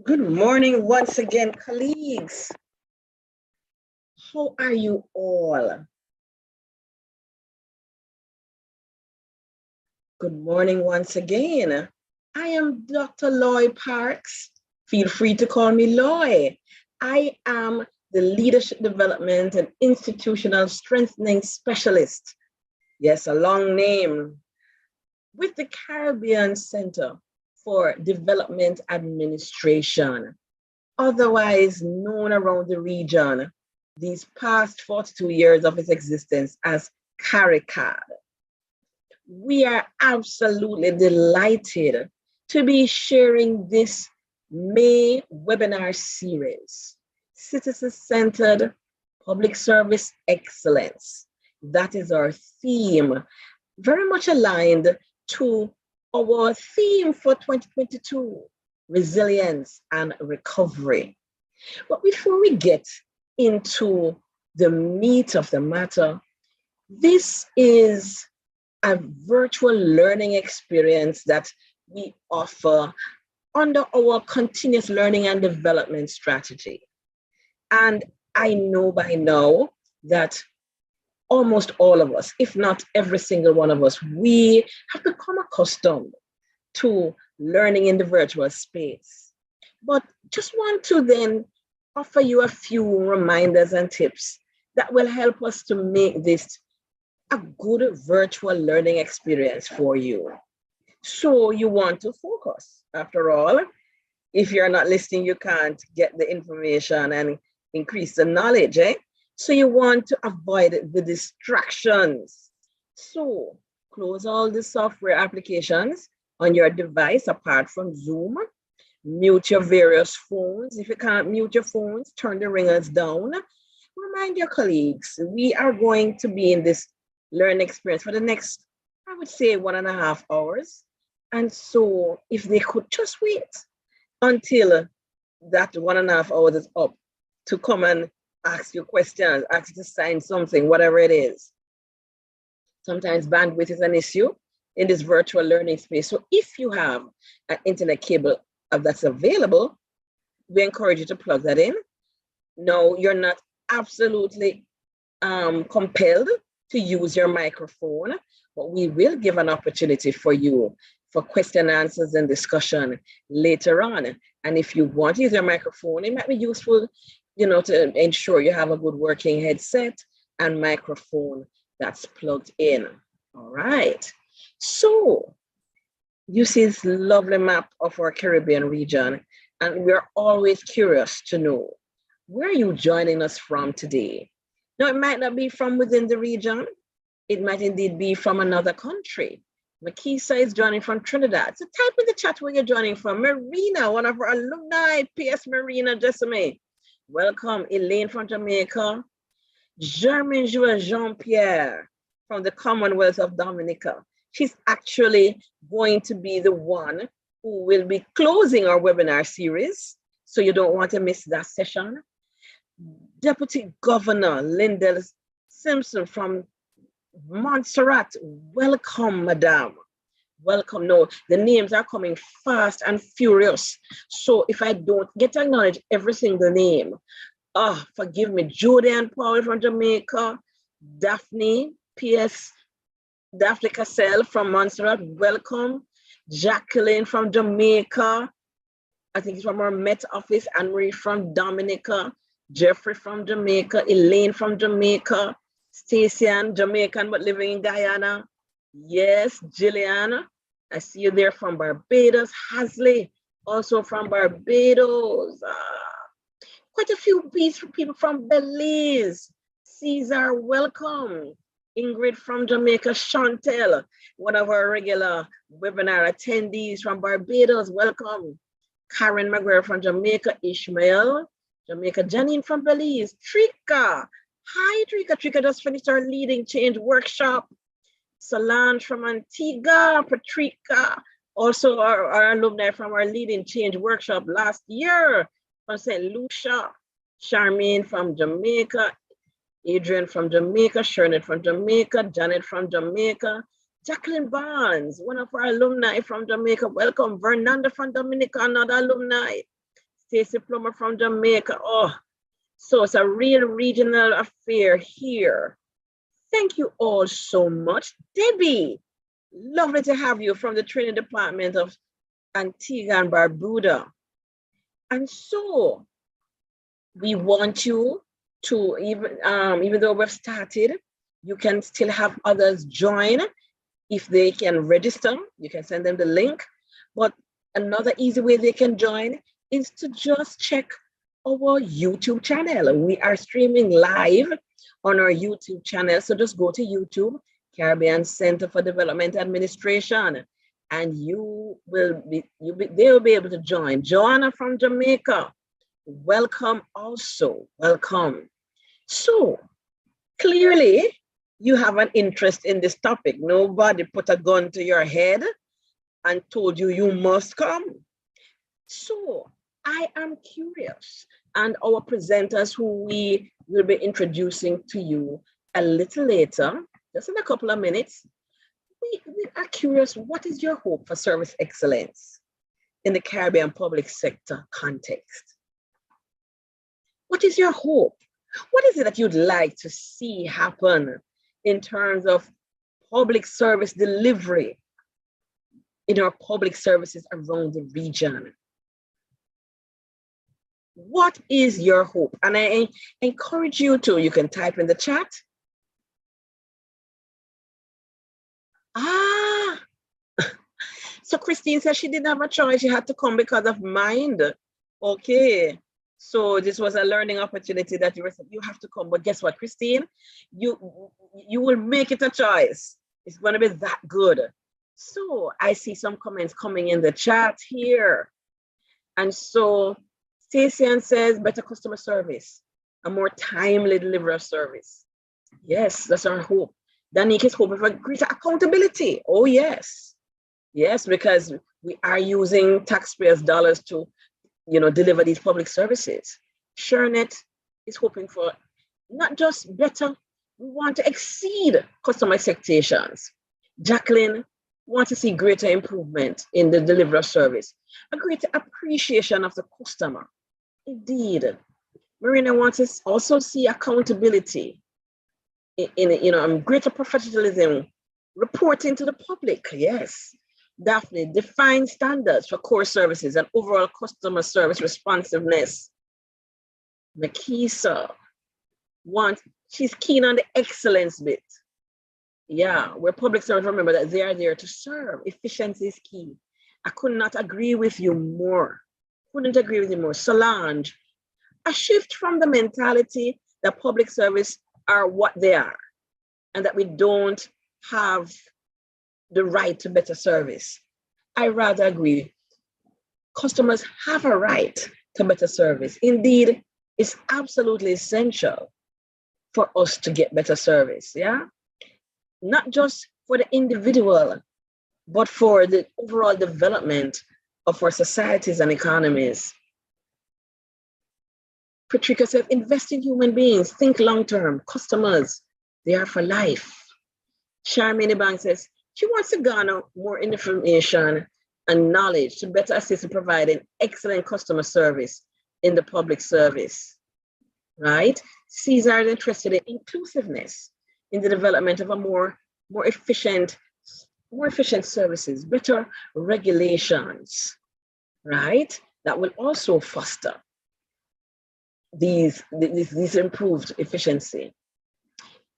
Good morning once again, colleagues. How are you all? Good morning once again. I am Dr. Loy Parks. Feel free to call me Loy. I am the Leadership Development and Institutional Strengthening Specialist. Yes, a long name. With the Caribbean Center for Development Administration, otherwise known around the region these past 42 years of its existence as CARICAD. We are absolutely delighted to be sharing this May webinar series, Citizen-Centered Public Service Excellence. That is our theme, very much aligned to our theme for 2022, resilience and recovery. But before we get into the meat of the matter, this is a virtual learning experience that we offer under our continuous learning and development strategy. And I know by now that almost all of us, if not every single one of us, we have become accustomed to learning in the virtual space. But just want to then offer you a few reminders and tips that will help us to make this a good virtual learning experience for you. So you want to focus. After all, if you're not listening, you can't get the information and increase the knowledge. So you want to avoid the distractions. So close all the software applications on your device apart from Zoom. Mute your various phones. If you can't mute your phones, turn the ringers down. Remind your colleagues, we are going to be in this learning experience for the next, I would say, 1.5 hours. And so if they could just wait until that 1.5 hours is up to come and ask you questions, ask you to sign something, whatever it is. Sometimes bandwidth is an issue in this virtual learning space. So if you have an internet cable that's available, we encourage you to plug that in. No, you're not absolutely compelled to use your microphone, but we will give an opportunity for you for question answers and discussion later on. And if you want to use your microphone, it might be useful, to ensure you have a good working headset and microphone that's plugged in. All right. So you see this lovely map of our Caribbean region, and we're always curious to know, where are you joining us from today? Now, it might not be from within the region. It might indeed be from another country. Makisa is joining from Trinidad. So type in the chat where you're joining from. Marina, one of our alumni, PS Marina Jessame. Welcome. Elaine from Jamaica. Germain Joël Jean-Pierre from the Commonwealth of Dominica. She's actually going to be the one who will be closing our webinar series. So you don't want to miss that session. Deputy Governor Lindell Simpson from Montserrat. Welcome, madam. Welcome. No, the names are coming fast and furious. So if I don't get to acknowledge every single name, forgive me. Jody and Paul from Jamaica. Daphne, P.S. Daphne Cassell from Montserrat. Welcome. Jacqueline from Jamaica. I think it's from our Met office. Anne-Marie from Dominica. Jeffrey from Jamaica. Elaine from Jamaica. Stacey-Ann, Jamaican but living in Guyana. Yes, Jillian, I see you there from Barbados. Hasley, also from Barbados. Quite a few people from Belize. Caesar, welcome. Ingrid from Jamaica. Chantel, one of our regular webinar attendees from Barbados, welcome. Karen McGuire from Jamaica. Ishmael, Jamaica. Janine from Belize. Trika. Hi, Trika. Trika just finished our Leading Change workshop. Solange from Antigua. Patrica, also our alumni from our Leading Change workshop last year from St. Lucia. Charmaine from Jamaica. Adrian from Jamaica. Shernet from Jamaica. Janet from Jamaica. Jacqueline Barnes, one of our alumni from Jamaica. Welcome. Vernanda from Dominica, another alumni. Stacey Plummer from Jamaica. Oh, so it's a real regional affair here. Thank you all so much. Debbie, lovely to have you from the training department of Antigua and Barbuda. And so we want you to, even though we've started, you can still have others join. If they can register, you can send them the link. But another easy way they can join is to just check our YouTube channel. We are streaming live on our YouTube channel. So just go to YouTube, Caribbean Center for Development Administration, and they'll be able to join. Joanna from Jamaica, welcome also, welcome. So clearly you have an interest in this topic. Nobody put a gun to your head and told you you must come. So I am curious, and our presenters who we will be introducing to you a little later, just in a couple of minutes, we are curious, what is your hope for service excellence in the Caribbean public sector context? What is your hope? What is it that you'd like to see happen in terms of public service delivery in our public services around the region? What is your hope? And I encourage you to, you can type in the chat. So Christine said she didn't have a choice. She had to come because of mind. Okay. So this was a learning opportunity that you have to come. But guess what, Christine? You will make it a choice. It's going to be that good. So I see some comments coming in the chat here. And so Stacey says better customer service, a more timely delivery of service. Yes, that's our hope. Danique is hoping for greater accountability. Oh, yes. Yes, because we are using taxpayers' dollars to, deliver these public services. Shernet is hoping for not just better, we want to exceed customer expectations. Jacqueline wants to see greater improvement in the delivery of service, a greater appreciation of the customer. Indeed. Marina wants to also see accountability in greater professionalism, reporting to the public. Yes. Daphne, define standards for core services and overall customer service responsiveness. Makisa she's keen on the excellence bit. Yeah, we're public service, remember that they are there to serve. Efficiency is key. I could not agree with you more. Couldn't agree with you more. Solange, a shift from the mentality that public service are what they are and that we don't have the right to better service. I rather agree. Customers have a right to better service. Indeed, it's absolutely essential for us to get better service, yeah? Not just for the individual, but for the overall development of our societies and economies. Patricia says, invest in human beings, think long-term, customers, they are for life. Charmaine Bank says, she wants to garner more information and knowledge to better assist in providing excellent customer service in the public service, right? Cesar is interested in inclusiveness in the development of a more efficient services, better regulations, right? That will also foster these improved efficiency.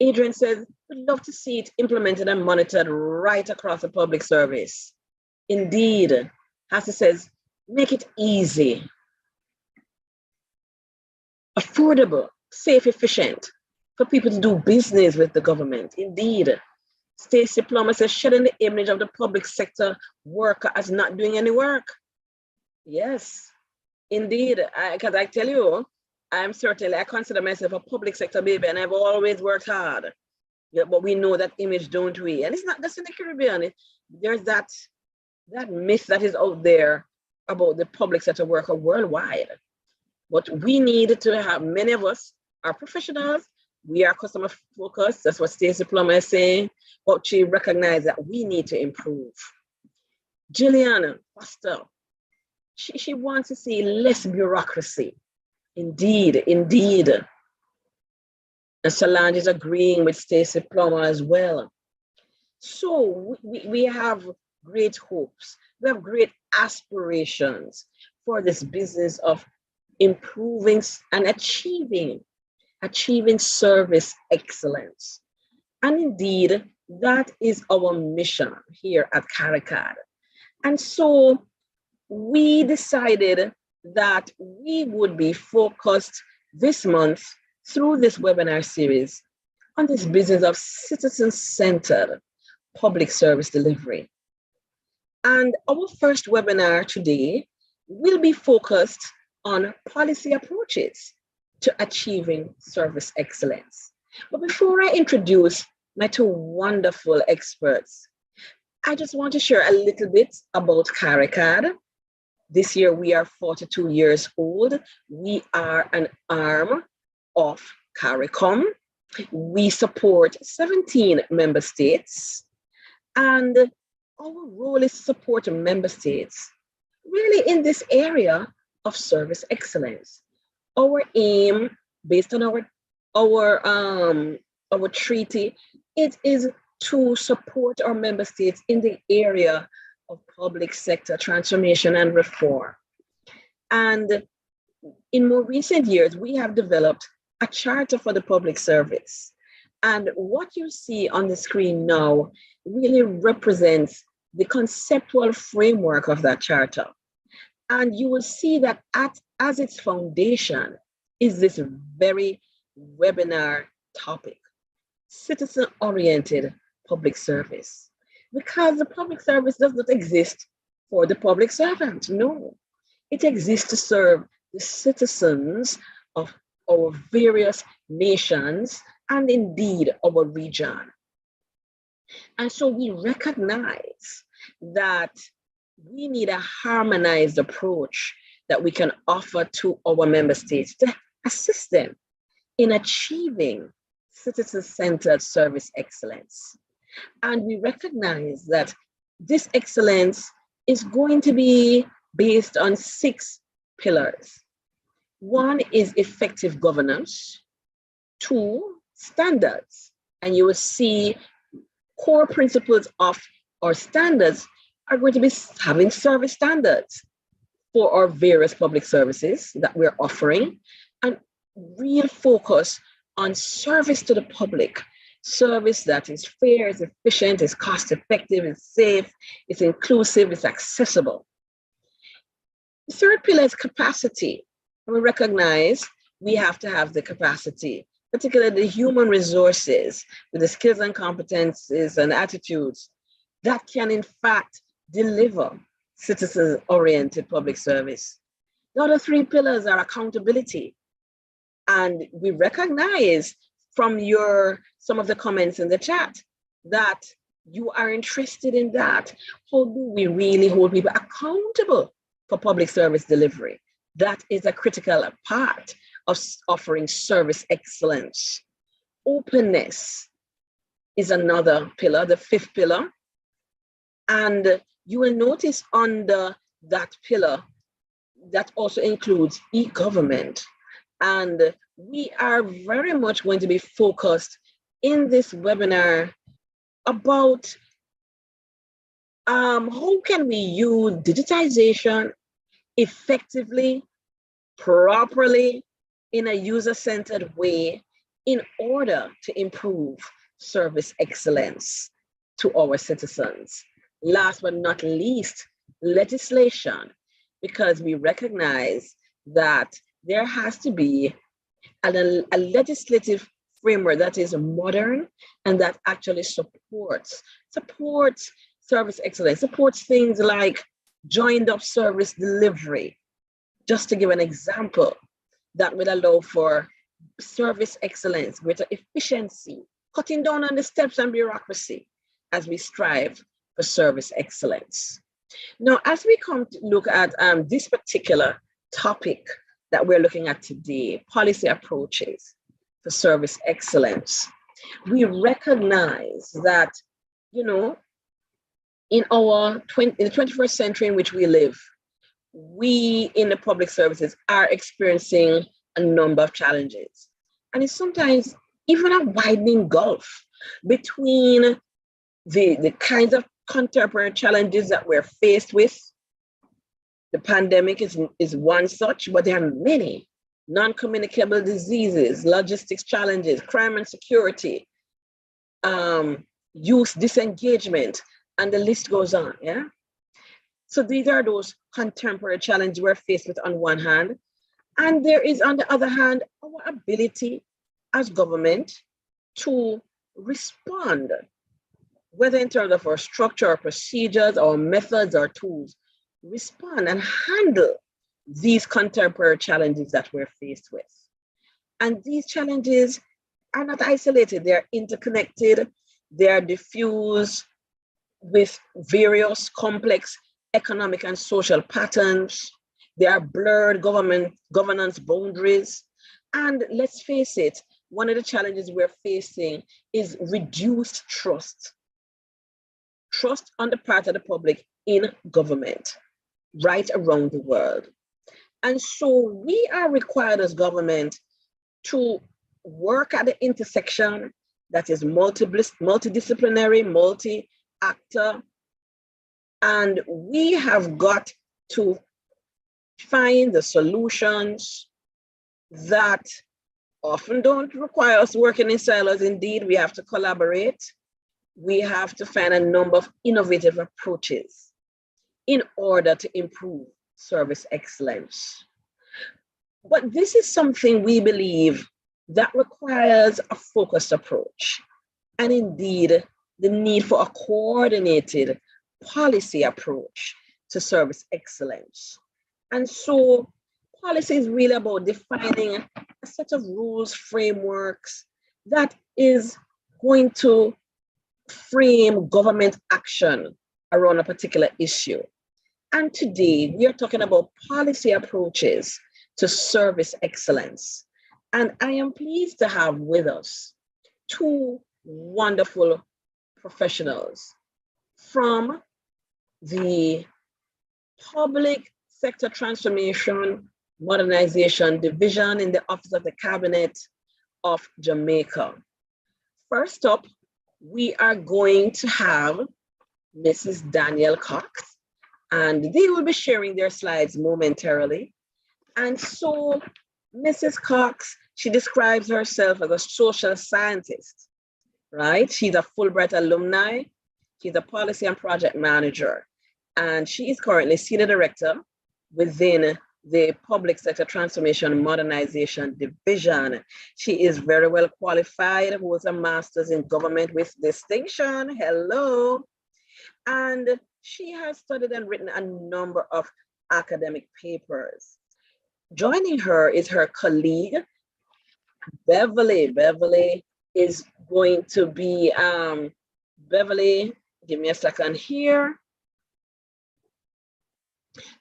Adrian says, we'd love to see it implemented and monitored right across the public service. Indeed, Hassa says, make it easy, affordable, safe, efficient for people to do business with the government. Indeed. Stacey Plummer says, shedding the image of the public sector worker as not doing any work. Yes, indeed, because I tell you, I consider myself a public sector baby and I've always worked hard. Yeah, but we know that image, don't we? And it's not just in the Caribbean. There's that myth that is out there about the public sector worker worldwide. But we need to have, many of us are professionals. We are customer focused. That's what Stacey Plummer is saying. But she recognized that we need to improve. Jillian Foster, She wants to see less bureaucracy. Indeed, indeed. And Solange is agreeing with Stacey Plummer as well. So we have great hopes. We have great aspirations for this business of improving and achieving service excellence. And indeed, that is our mission here at CARICAD. And so we decided that we would be focused this month through this webinar series on this business of citizen-centered public service delivery. And our first webinar today will be focused on policy approaches to achieving service excellence. But before I introduce my two wonderful experts, I just want to share a little bit about CARICAD. This year we are 42 years old. We are an arm of CARICOM. We support 17 member states, and our role is to support member states really in this area of service excellence. Our aim, based on our treaty, it is to support our member states in the area of public sector transformation and reform. And in more recent years, we have developed a charter for the public service. And what you see on the screen now really represents the conceptual framework of that charter. And you will see that as its foundation is this very webinar topic, citizen-oriented public service. Because the public service does not exist for the public servant, no. It exists to serve the citizens of our various nations and indeed our region. And so we recognize that we need a harmonized approach that we can offer to our member states to assist them in achieving citizen-centered service excellence. And we recognize that this excellence is going to be based on 6 pillars. 1 is effective governance. 2, standards. And you will see core principles of our standards are going to be having service standards for our various public services that we're offering, and real focus on service to the public, service that is fair, is efficient, is cost effective, is safe, is inclusive, is accessible. The 3rd pillar is capacity. We recognize we have to have the capacity, particularly the human resources with the skills and competencies and attitudes that can in fact deliver citizen-oriented public service. The other 3 pillars are accountability. And we recognize from some of the comments in the chat that you are interested in that. How do we really hold people accountable for public service delivery? That is a critical part of offering service excellence. Openness is another pillar, the 5th pillar. And you will notice under that pillar, that also includes e-government. And we are very much going to be focused in this webinar about how can we use digitization effectively, properly, in a user-centered way in order to improve service excellence to our citizens. Last but not least, legislation, because we recognize that there has to be a legislative framework that is modern and that actually supports service excellence, supports things like joined up service delivery. Just to give an example, that will allow for service excellence, greater efficiency, cutting down on the steps and bureaucracy as we strive for service excellence. Now, as we come to look at this particular topic that we're looking at today, policy approaches for service excellence, we recognize that, in the 21st century in which we live, we in the public services are experiencing a number of challenges. And it's sometimes even a widening gulf between the kinds of contemporary challenges that we're faced with. The pandemic is one such, but there are many non-communicable diseases, logistics challenges, crime and security, youth disengagement, and the list goes on. Yeah. So these are those contemporary challenges we're faced with on one hand. And there is, on the other hand, our ability as government to respond, whether in terms of our structure, our procedures, our methods, our tools, respond and handle these contemporary challenges that we're faced with. And these challenges are not isolated, they're interconnected, they're diffused with various complex economic and social patterns. There are blurred governance boundaries. And let's face it, one of the challenges we're facing is reduced trust. Trust on the part of the public in government right around the world. And so we are required as government to work at the intersection that is multidisciplinary, multi-actor, and we have got to find the solutions that often don't require us working in silos. Indeed, we have to collaborate. We have to find a number of innovative approaches in order to improve service excellence. But this is something we believe that requires a focused approach, and indeed the need for a coordinated policy approach to service excellence. And so policy is really about defining a set of rules, frameworks that is going to frame government action around a particular issue. And today we are talking about policy approaches to service excellence. And I am pleased to have with us two wonderful professionals from the Public Sector Transformation Modernization Division in the Office of the Cabinet of Jamaica. First up, we are going to have Mrs. Danielle Cox, and they will be sharing their slides momentarily. And so Mrs. Cox, she describes herself as a social scientist, right? She's a Fulbright alumni. She's a policy and project manager, and she is currently senior director within the Public Sector Transformation Modernization Division. She is very well qualified, holds a master's in government with distinction. Hello. And she has studied and written a number of academic papers. Joining her is her colleague, Beverly. Beverly is going to be, Beverly, give me a second here.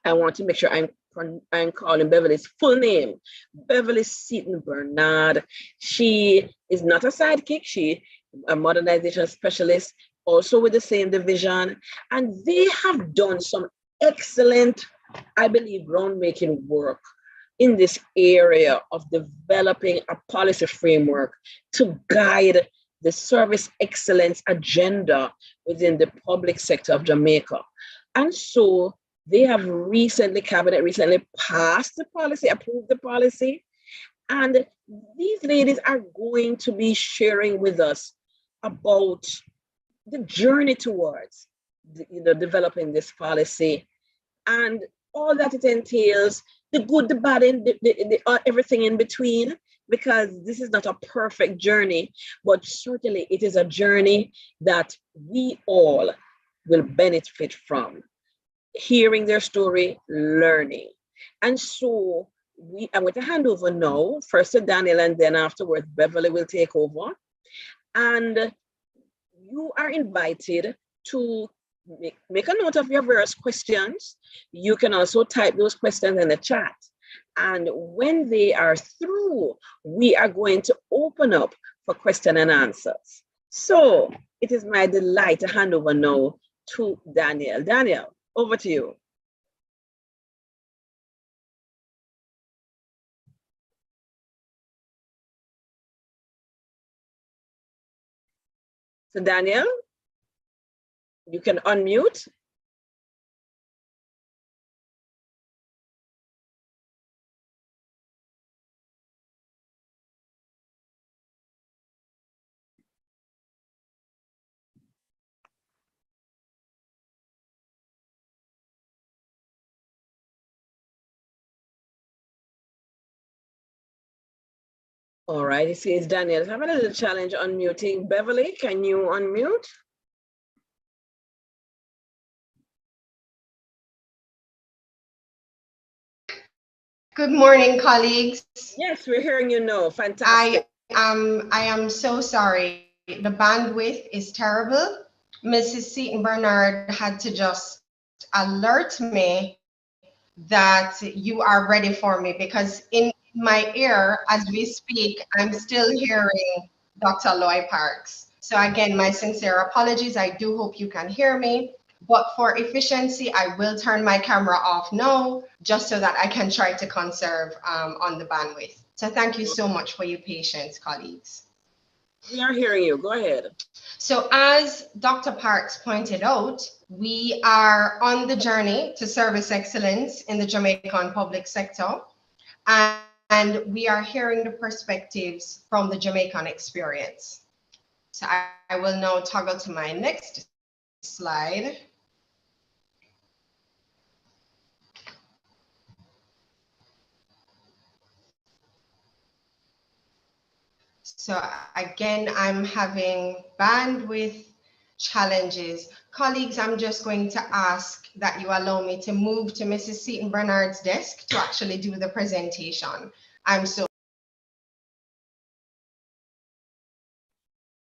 I want to make sure I'm calling Beverly's full name. Beverly Seaton Bernard. She is not a sidekick. She a modernization specialist, also with the same division. And they have done some excellent, I believe, groundbreaking work in this area of developing a policy framework to guide the service excellence agenda within the public sector of Jamaica. And so they have Cabinet recently passed the policy, approved the policy, and these ladies are going to be sharing with us about the journey towards developing this policy and all that it entails, the good, the bad, and everything in between, because this is not a perfect journey, but certainly it is a journey that we all will benefit from. Hearing their story, learning. And so I'm going to hand over now, first to Daniel, and then afterwards, Beverly will take over. And you are invited to make a note of your various questions. You can also type those questions in the chat. And when they are through, we are going to open up for question and answers. So it is my delight to hand over now to Daniel. Daniel, over to you. So Daniel, you can unmute. All right, you see it's Daniel. I'm having a little challenge unmuting. Beverly, can you unmute? Good morning, colleagues. Yes, we're hearing you now. Fantastic. I am so sorry. The bandwidth is terrible. Mrs. Seaton Bernard had to just alert me that you are ready for me, because in my ear, as we speak, I'm still hearing Dr. Loy Parks. So again, my sincere apologies. I do hope you can hear me. But for efficiency, I will turn my camera off now, just so that I can try to conserve on the bandwidth. So thank you so much for your patience, colleagues. We are hearing you. Go ahead. So as Dr. Parks pointed out, we are on the journey to service excellence in the Jamaican public sector, and we are hearing the perspectives from the Jamaican experience. So I will now toggle to my next slide. So again, I'm having bandwidth challenges. Colleagues, I'm just going to ask that you allow me to move to Mrs. Seaton Bernard's desk to actually do the presentation. I'm so.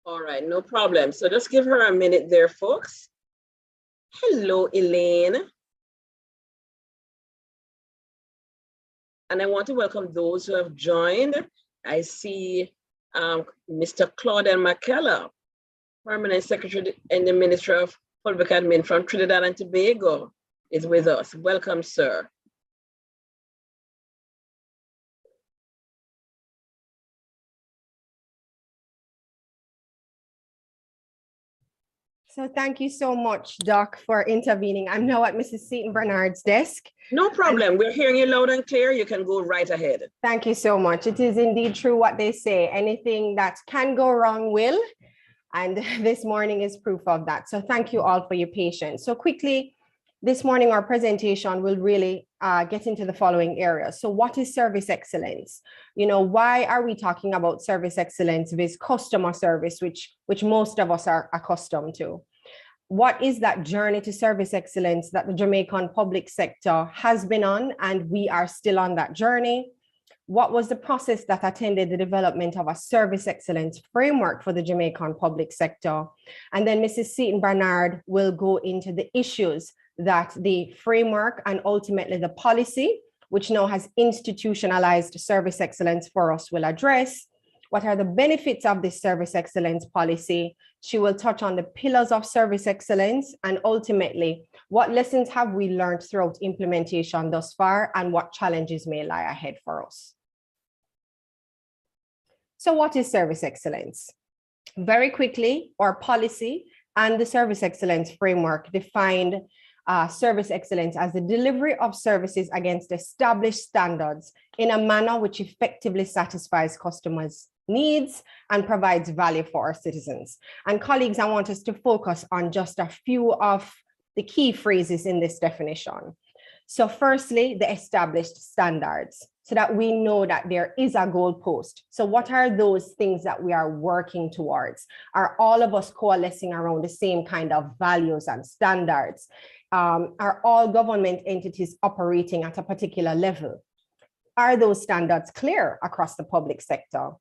All right, no problem. So just give her a minute there, folks. Hello, Elaine. And I want to welcome those who have joined. I see Mr. Claudel McKellar, Permanent Secretary in the Ministry of Public Admin from Trinidad and Tobago, is with us. Welcome, sir. So thank you so much, Doc, for intervening. I'm now at Mrs. Seaton Bernard's desk. No problem. We're hearing you loud and clear. You can go right ahead. Thank you so much. It is indeed true what they say. Anything that can go wrong will. And this morning is proof of that. So thank you all for your patience. So quickly, this morning, our presentation will really get into the following areas. So what is service excellence? You know, why are we talking about service excellence with customer service, which most of us are accustomed to? What is that journey to service excellence that the Jamaican public sector has been on, and we are still on that journey? What was the process that attended the development of a service excellence framework for the Jamaican public sector? And then Mrs. Seaton Bernard will go into the issues that the framework and ultimately the policy, which now has institutionalized service excellence for us, will address. What are the benefits of this service excellence policy? She will touch on the pillars of service excellence, and ultimately, what lessons have we learned throughout implementation thus far, and what challenges may lie ahead for us? So what is service excellence? Very quickly, our policy and the service excellence framework defined service excellence as the delivery of services against established standards in a manner which effectively satisfies customers' needs and provides value for our citizens. And colleagues, I want us to focus on just a few of the key phrases in this definition. So firstly, the established standards, so that we know that there is a goalpost. So what are those things that we are working towards? Are all of us coalescing around the same kind of values and standards? Are all government entities operating at a particular level? Are those standards clear across the public sector?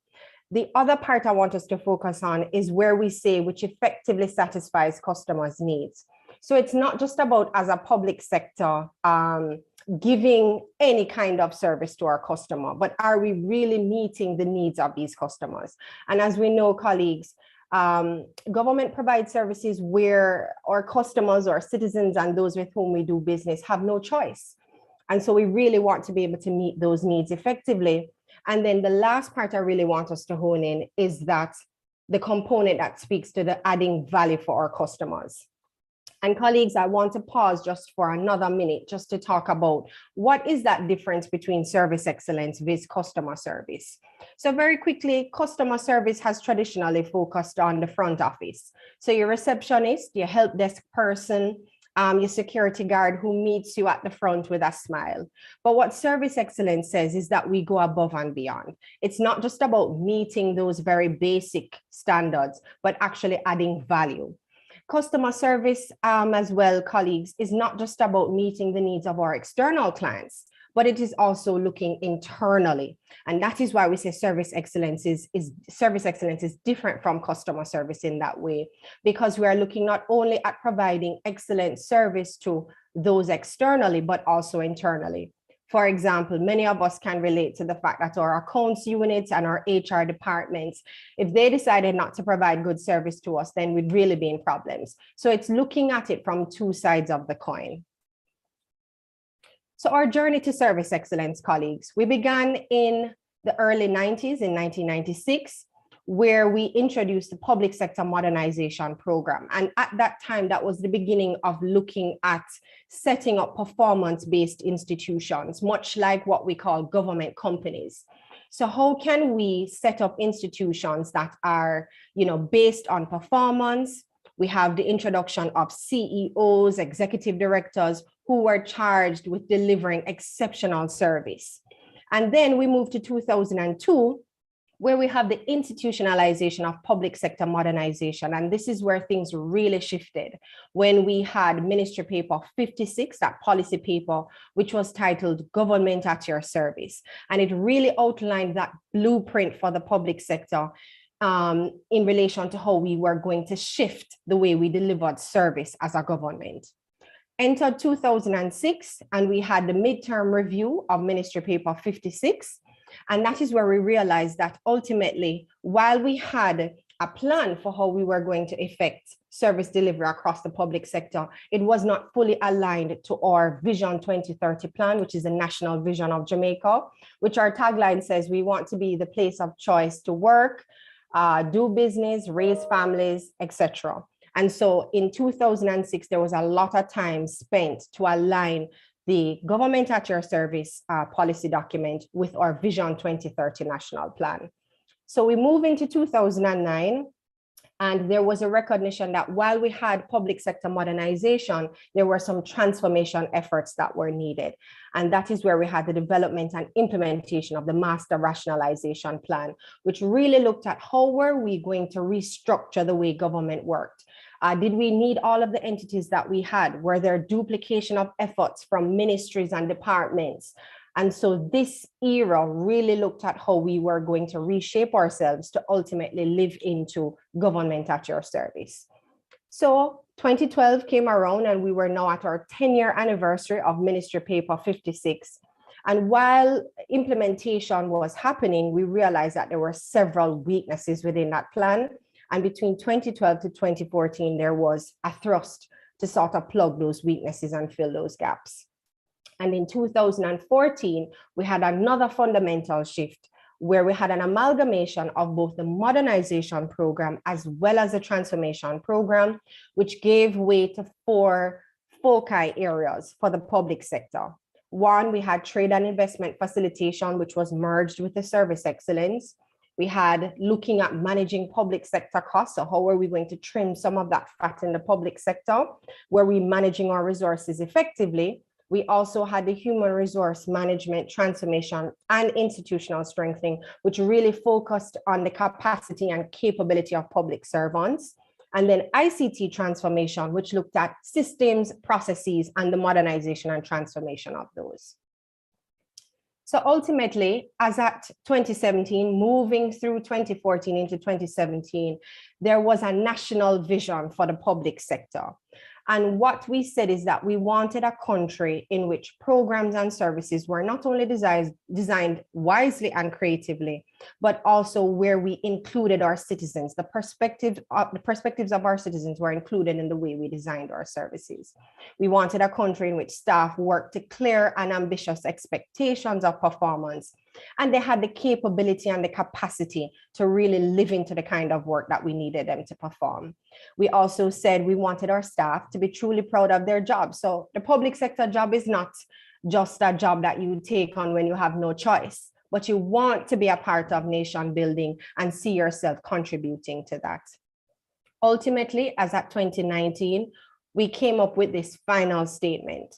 The other part I want us to focus on is where we say which effectively satisfies customers' needs. So it's not just about, as a public sector, giving any kind of service to our customer, but are we really meeting the needs of these customers? And as we know, colleagues, government provides services where our customers or citizens and those with whom we do business have no choice. And so we really want to be able to meet those needs effectively. And then the last part I really want us to hone in is that the component that speaks to the adding value for our customers. And colleagues, I want to pause just for another minute just to talk about what is that difference between service excellence with customer service. So very quickly, customer service has traditionally focused on the front office. So your receptionist, your help desk person, your security guard who meets you at the front with a smile. But what service excellence says is that we go above and beyond. It's not just about meeting those very basic standards, but actually adding value. Customer service as well, colleagues, is not just about meeting the needs of our external clients, but it is also looking internally. And that is why we say service excellence is different from customer service in that way, because we are looking not only at providing excellent service to those externally, but also internally. For example, many of us can relate to the fact that our accounts units and our HR departments, if they decided not to provide good service to us, then we'd really be in problems. So it's looking at it from two sides of the coin. So our journey to service excellence, colleagues, we began in the early 90s, in 1996, where we introduced the public sector modernization program. And at that time, that was the beginning of looking at setting up performance-based institutions, much like what we call government companies. So how can we set up institutions that are, based on performance? We have the introduction of CEOs, executive directors, who were charged with delivering exceptional service. And then we moved to 2002, where we have the institutionalization of public sector modernization. And this is where things really shifted when we had Ministry Paper 56, that policy paper, which was titled Government at Your Service. And it really outlined that blueprint for the public sector in relation to how we were going to shift the way we delivered service as a government. Entered 2006, and we had the midterm review of Ministry Paper 56. And that is where we realized that ultimately, while we had a plan for how we were going to effect service delivery across the public sector, it was not fully aligned to our Vision 2030 plan, which is the national vision of Jamaica, which our tagline says we want to be the place of choice to work, do business, raise families, etc. And so in 2006, there was a lot of time spent to align the Government at Your Service policy document with our Vision 2030 national plan. So we move into 2009, and there was a recognition that while we had public sector modernization, there were some transformation efforts that were needed. And that is where we had the development and implementation of the Master Rationalization Plan, which really looked at how were we going to restructure the way government worked. Did we need all of the entities that we had? Were there duplication of efforts from ministries and departments? And so this era really looked at how we were going to reshape ourselves to ultimately live into government at your service. So 2012 came around, and we were now at our 10-year anniversary of Ministry Paper 56. And while implementation was happening, we realized that there were several weaknesses within that plan. And between 2012 to 2014, there was a thrust to sort of plug those weaknesses and fill those gaps. And in 2014, we had another fundamental shift where we had an amalgamation of both the modernization program as well as the transformation program, which gave way to 4 foci areas for the public sector. One, we had trade and investment facilitation, which was merged with the service excellence. We had looking at managing public sector costs. So how are we going to trim some of that fat in the public sector? Were we managing our resources effectively? We also had the human resource management transformation and institutional strengthening, which really focused on the capacity and capability of public servants. And then ICT transformation, which looked at systems, processes, and the modernization and transformation of those. So ultimately, as at 2017, moving through 2014 into 2017, there was a national vision for the public sector. And what we said is that we wanted a country in which programs and services were not only designed wisely and creatively, but also where we included our citizens. The perspectives of our citizens were included in the way we designed our services. We wanted a country in which staff worked to clear and ambitious expectations of performance, and they had the capability and the capacity to really live into the kind of work that we needed them to perform. We also said we wanted our staff to be truly proud of their job. So the public sector job is not just a job that you take on when you have no choice, but you want to be a part of nation building and see yourself contributing to that. Ultimately, as at 2019, we came up with this final statement: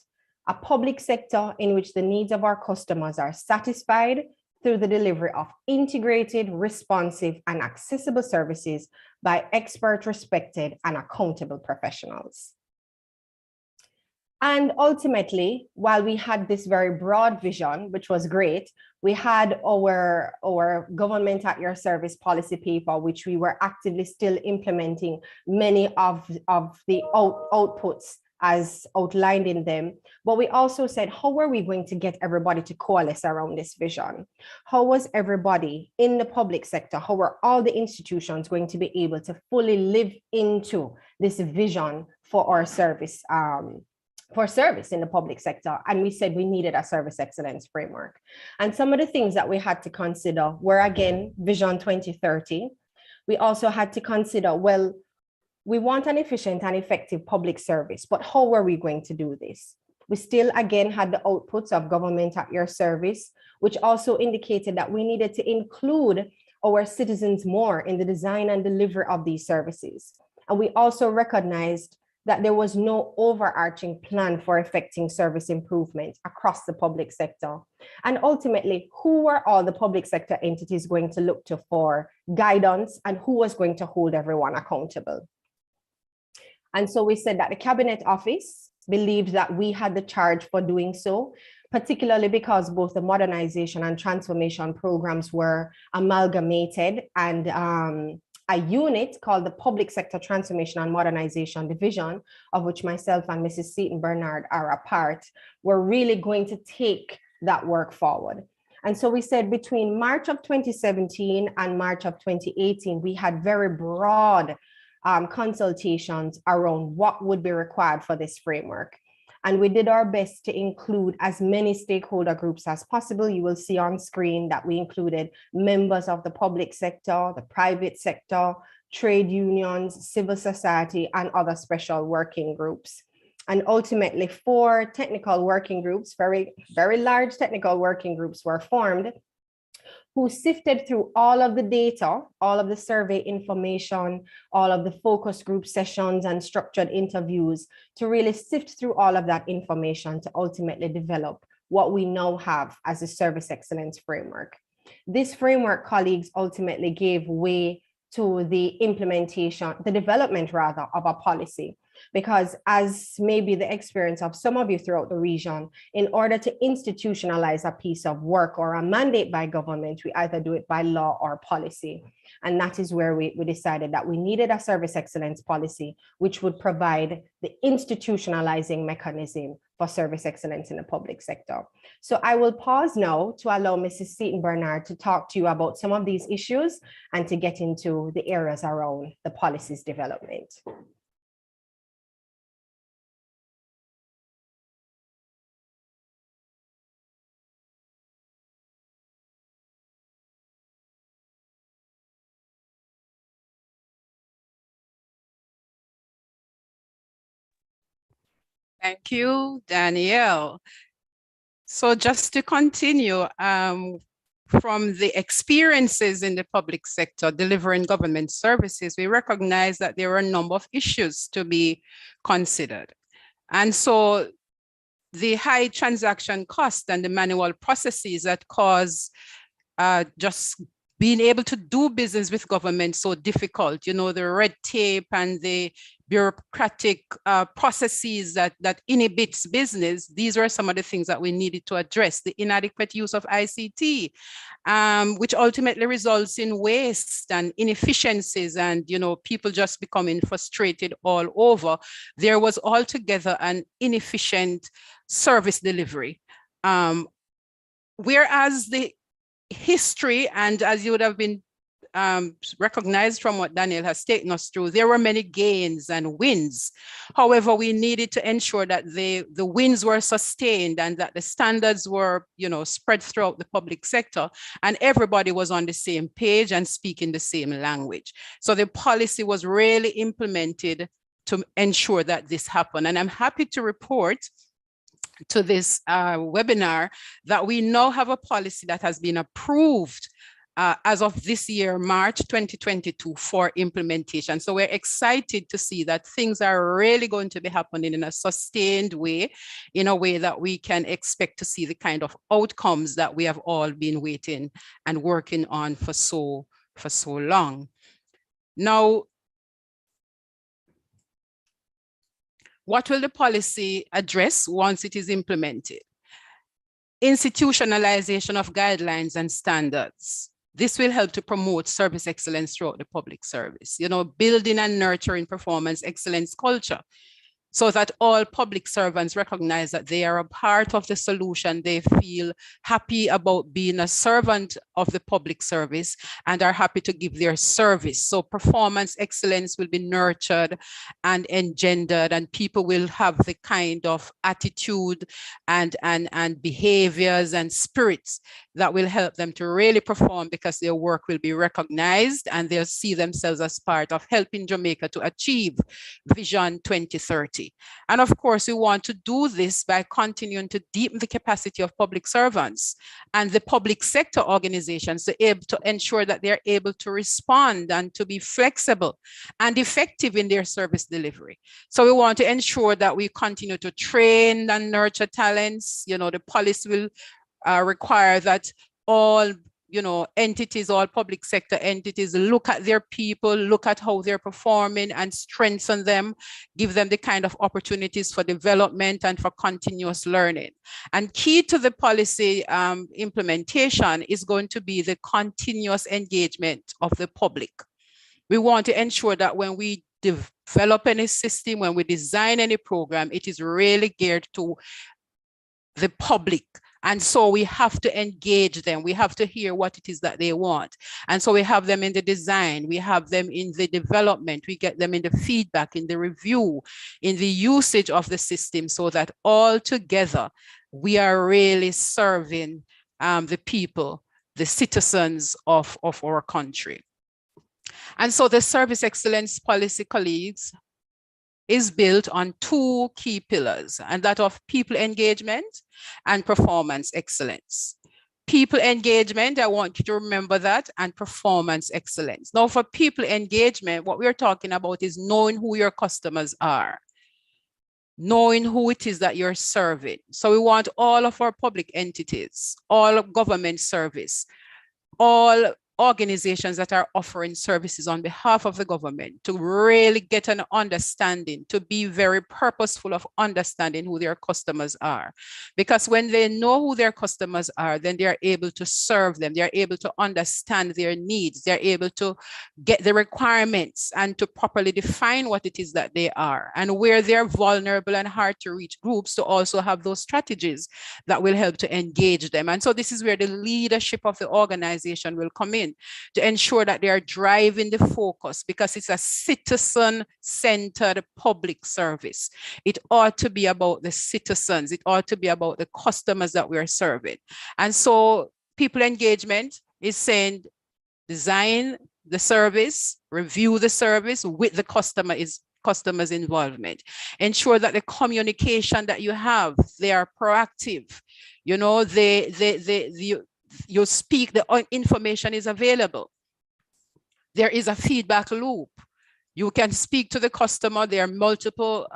a public sector in which the needs of our customers are satisfied through the delivery of integrated, responsive, and accessible services by expert, respected, and accountable professionals. And ultimately, while we had this very broad vision, which was great, we had our government at your service policy paper, which we were actively still implementing many of the outputs as outlined in them. But we also said, how are we going to get everybody to coalesce around this vision? How was everybody in the public sector, how were all the institutions going to be able to fully live into this vision for our service, for service in the public sector? And we said we needed a service excellence framework. And some of the things that we had to consider were, again, Vision 2030. We also had to consider, well, we want an efficient and effective public service, but how are we going to do this? We still, again, had the outputs of government at your service, which also indicated that we needed to include our citizens more in the design and delivery of these services. And we also recognized that there was no overarching plan for effecting service improvement across the public sector. And ultimately, who were all the public sector entities going to look to for guidance, and who was going to hold everyone accountable? And so we said that the Cabinet Office believed that we had the charge for doing so, particularly because both the modernization and transformation programs were amalgamated, and a unit called the Public Sector Transformation and Modernization Division, of which myself and Mrs. Seaton Bernard are a part, were really going to take that work forward. And so we said between March of 2017 and March of 2018, we had very broad consultations around what would be required for this framework. And we did our best to include as many stakeholder groups as possible. You will see on screen that we included members of the public sector, the private sector, trade unions, civil society, and other special working groups. And ultimately, 4 technical working groups, very, very large technical working groups, were formed, who sifted through all of the data, all of the survey information, all of the focus group sessions and structured interviews, to really sift through all of that information to ultimately develop what we now have as a service excellence framework. This framework, colleagues, ultimately gave way to the implementation, the development rather, of a policy. Because as maybe the experience of some of you throughout the region, in order to institutionalize a piece of work or a mandate by government, we either do it by law or policy. And that is where we decided that we needed a service excellence policy, which would provide the institutionalizing mechanism for service excellence in the public sector. So I will pause now to allow Mrs. Seaton Bernard to talk to you about some of these issues and to get into the areas around the policies development. Thank you, Danielle. So just to continue, from the experiences in the public sector delivering government services, we recognize that there are a number of issues to be considered. And so the high transaction cost and the manual processes that cause just being able to do business with government so difficult, you know, the red tape and the bureaucratic processes that inhibits business. These are some of the things that we needed to address. The inadequate use of ICT, which ultimately results in waste and inefficiencies and, you know, people just becoming frustrated all over. There was altogether an inefficient service delivery. Whereas the history, and as you would have been recognized from what Daniel has taken us through, there were many gains and wins. However, we needed to ensure that the wins were sustained and that the standards were, spread throughout the public sector, and everybody was on the same page and speaking the same language. So the policy was really implemented to ensure that this happened. And I'm happy to report to this webinar that we now have a policy that has been approved as of this year, March 2022, for implementation. So we're excited to see that things are really going to be happening in a sustained way, in a way that we can expect to see the kind of outcomes that we have all been waiting and working on for so long. Now, what will the policy address once it is implemented? Institutionalization of guidelines and standards. This will help to promote service excellence throughout the public service, building and nurturing performance excellence culture, so that all public servants recognize that they are a part of the solution. They feel happy about being a servant of the public service and are happy to give their service. So performance excellence will be nurtured and engendered, and people will have the kind of attitude and behaviors and spirits that will help them to really perform, because their work will be recognized and they'll see themselves as part of helping Jamaica to achieve Vision 2030. And of course, we want to do this by continuing to deepen the capacity of public servants and the public sector organizations to ensure that they're able to respond and to be flexible and effective in their service delivery. So we want to ensure that we continue to train and nurture talents. The policy will require that all entities, all public sector entities look at their people, look at how they're performing and strengthen them, give them the kind of opportunities for development and for continuous learning. And key to the policy implementation is going to be the continuous engagement of the public. We want to ensure that when we develop any system, when we design any program, it is really geared to the public. And so we have to engage them. We have to hear what it is that they want. And so we have them in the design, we have them in the development, we get them in the feedback, in the review, in the usage of the system, so that all together we are really serving the people, the citizens of our country. And so the service excellence policy, colleagues, is built on two key pillars, and that of people engagement and performance excellence. People engagement, I want you to remember that, and performance excellence. Now, for people engagement, what we're talking about is knowing who your customers are, knowing who it is that you're serving. So we want all of our public entities, all government service, all organizations that are offering services on behalf of the government to really get an understanding, to be very purposeful of understanding who their customers are. Because when they know who their customers are, then they are able to serve them. They are able to understand their needs. They're able to get the requirements and to properly define what it is that they are, and where they're vulnerable and hard to reach groups, to also have those strategies that will help to engage them. And so this is where the leadership of the organization will come in, to ensure that they are driving the focus, because it's a citizen-centered public service. It ought to be about the citizens. It ought to be about the customers that we are serving. And so people engagement is saying, design the service, review the service with the customers' involvement. Ensure that the communication that you have, they are proactive. You speak, the information is available. There is a feedback loop. You can speak to the customer. There are multiple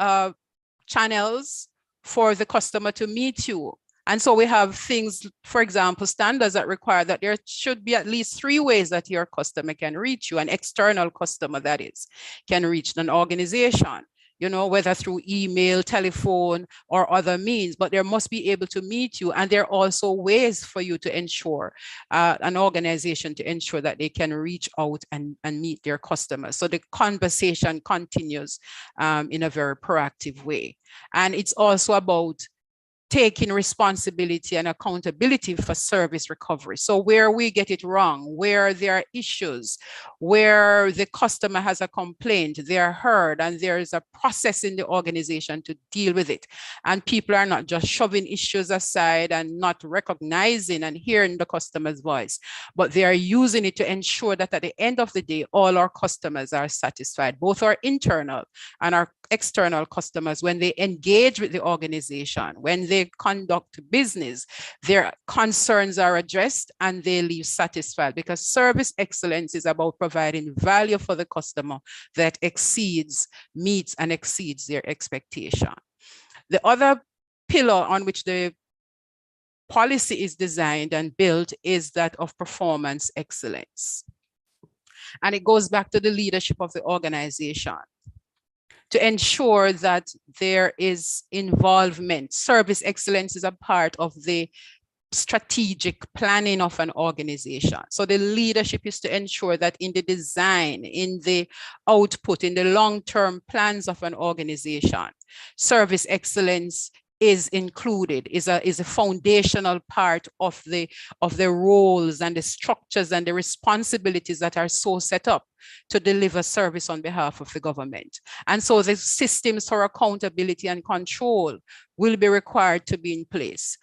channels for the customer to meet you. And so we have things, for example, standards that require that there should be at least 3 ways that your customer can reach you, an external customer, that is, can reach an organization. Whether through email, telephone, or other means, but they must be able to meet you. And there are also ways for you to ensure, an organization to ensure that they can reach out and meet their customers. So the conversation continues in a very proactive way. And it's also about taking responsibility and accountability for service recovery. So where we get it wrong, where there are issues, where the customer has a complaint, they are heard, and there is a process in the organization to deal with it. And people are not just shoving issues aside and not recognizing and hearing the customer's voice, but they are using it to ensure that at the end of the day, all our customers are satisfied, both our internal and our external customers. When they engage with the organization, when they conduct business, their concerns are addressed and they leave satisfied, because service excellence is about providing value for the customer that meets and exceeds their expectation. The other pillar on which the policy is designed and built is that of performance excellence. And it goes back to the leadership of the organization to ensure that there is involvement. Service excellence is a part of the strategic planning of an organization. So the leadership is to ensure that in the design, in the output, in the long-term plans of an organization, service excellence is included, is a foundational part of the roles and the structures and the responsibilities that are so set up to deliver service on behalf of the government. And so the systems for accountability and control will be required to be in place.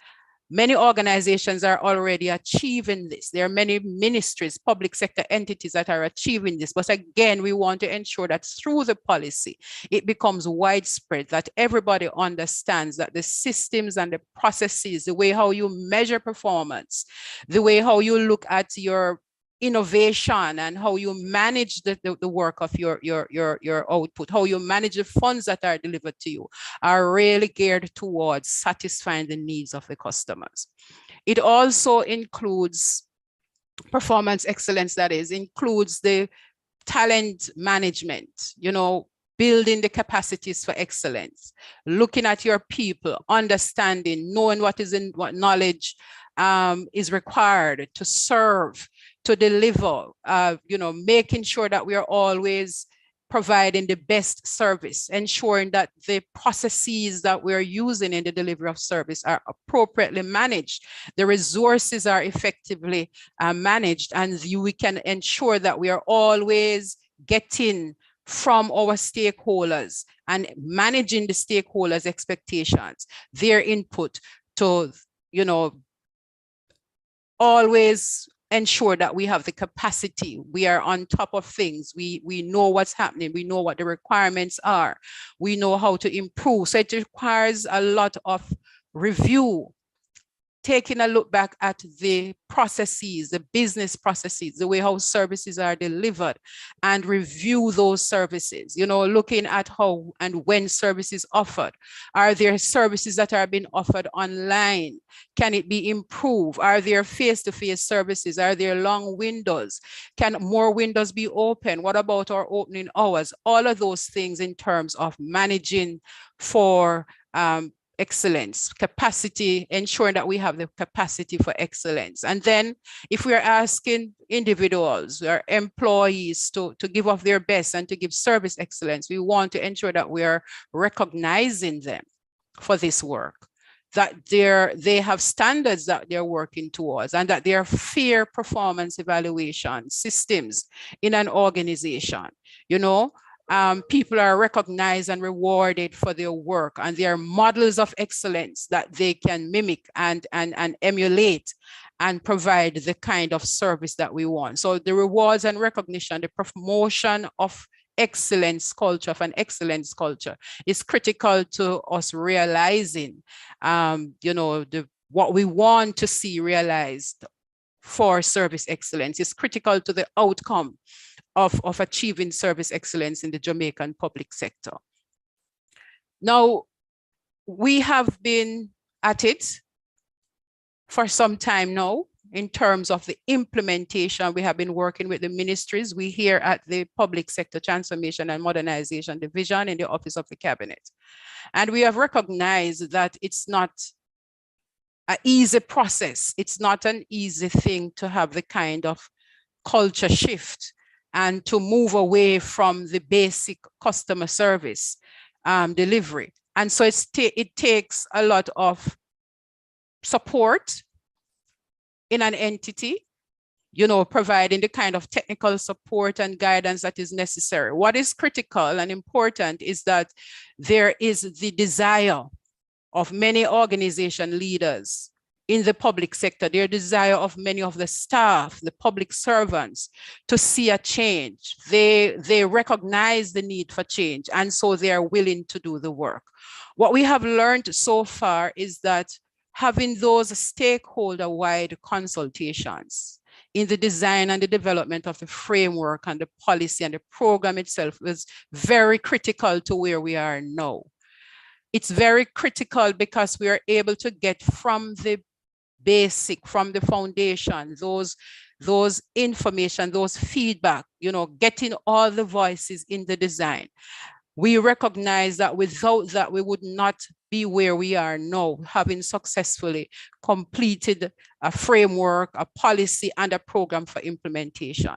Many organizations are already achieving this. There are many ministries, public sector entities that are achieving this. But again, we want to ensure that through the policy, it becomes widespread, that everybody understands that the systems and the processes, the way how you measure performance, the way how you look at your innovation and how you manage the work of your output, how you manage the funds that are delivered to you, are really geared towards satisfying the needs of the customers. It also includes performance excellence, that is, includes the talent management, building the capacities for excellence, looking at your people, understanding, knowing what knowledge is required to serve, to deliver, making sure that we are always providing the best service, ensuring that the processes that we're using in the delivery of service are appropriately managed, the resources are effectively managed, and we can ensure that we are always getting from our stakeholders and managing the stakeholders' expectations, their input to, always ensure that we have the capacity, we are on top of things, we know what's happening, we know what the requirements are, we know how to improve. So it requires a lot of review, taking a look back at the processes, the business processes, the way how services are delivered, and review those services, looking at how and when services offered. Are there services that are being offered online? Can it be improved? Are there face-to-face services? Are there long windows? Can more windows be open? What about our opening hours? All of those things in terms of managing for excellence, capacity, ensuring that we have the capacity for excellence. And then if we are asking individuals or employees to give of their best and to give service excellence, we want to ensure that we are recognizing them for this work, that they have standards that they're working towards, and that there are fair performance evaluation systems in an organization. People are recognized and rewarded for their work, and there are models of excellence that they can mimic and emulate and provide the kind of service that we want. So the rewards and recognition, the promotion of excellence culture, of an excellence culture, is critical to us realizing, what we want to see realized for service excellence. Is critical to the outcome of achieving service excellence in the Jamaican public sector. Now, we have been at it for some time now in terms of the implementation. We have been working with the ministries. We here at the Public Sector Transformation and Modernization Division in the Office of the Cabinet. And we have recognized that it's not an easy process. It's not an easy thing to have the kind of culture shift and to move away from the basic customer service delivery. And so it takes a lot of support in an entity, you know, providing the kind of technical support and guidance that is necessary. What is critical and important is that there is the desire of many organization leaders in the public sector, their desire of many of the staff, the public servants, to see a change. They recognize the need for change, and so they are willing to do the work. What we have learned so far is that having those stakeholder-wide consultations in the design and the development of the framework and the policy and the program itself is very critical to where we are now. It's very critical because we are able to get from the basic, from the foundation, those information, those feedback, you know, getting all the voices in the design. We recognize that without that, we would not be where we are now, having successfully completed a framework, a policy, and a program for implementation.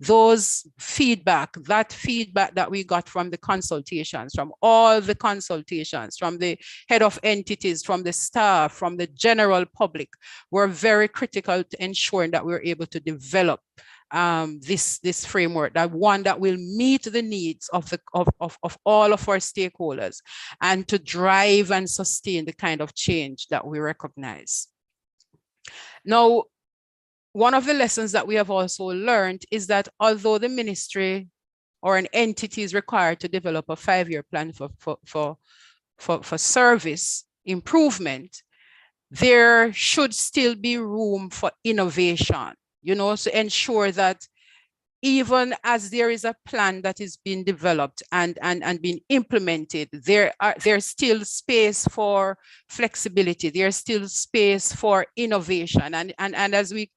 Those feedback, that feedback that we got from the consultations, from all the consultations, from the head of entities, from the staff, from the general public, were very critical to ensuring that we're able to develop this framework, that one that will meet the needs of all of our stakeholders and to drive and sustain the kind of change that we recognize. Now, one of the lessons that we have also learned is that although the ministry or an entity is required to develop a 5-year plan for service improvement, there should still be room for innovation, you know, to ensure that even as there is a plan that is being developed and being implemented, there's still space for flexibility, there's still space for innovation. And as we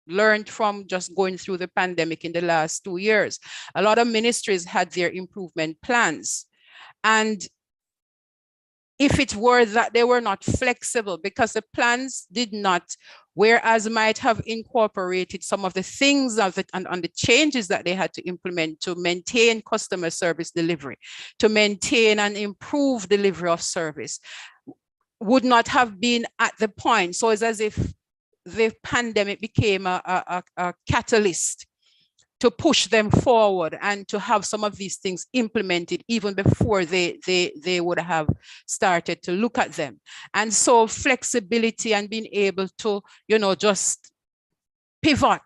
learned from just going through the pandemic in the last 2 years, a lot of ministries had their improvement plans. And if it were that they were not flexible, because the plans did not, whereas might have incorporated some of the things of it and the changes that they had to implement to maintain customer service delivery, to maintain and improve delivery of service, would not have been at the point. So it's as if the pandemic became a catalyst to push them forward and to have some of these things implemented even before they would have started to look at them. And so flexibility and being able to, you know, just pivot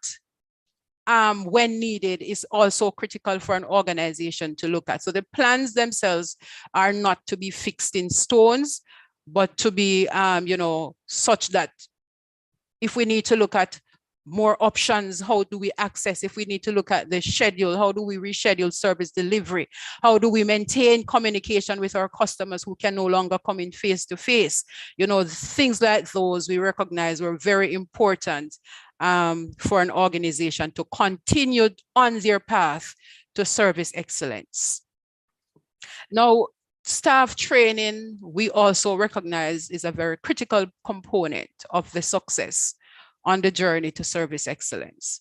when needed is also critical for an organization to look at. So the plans themselves are not to be fixed in stones, but to be, you know, such that if we need to look at more options, how do we access? If we need to look at the schedule, how do we reschedule service delivery? How do we maintain communication with our customers who can no longer come in face to face? You know, things like those we recognize were very important for an organization to continue on their path to service excellence. Now, staff training, we also recognize is a very critical component of the success on the journey to service excellence.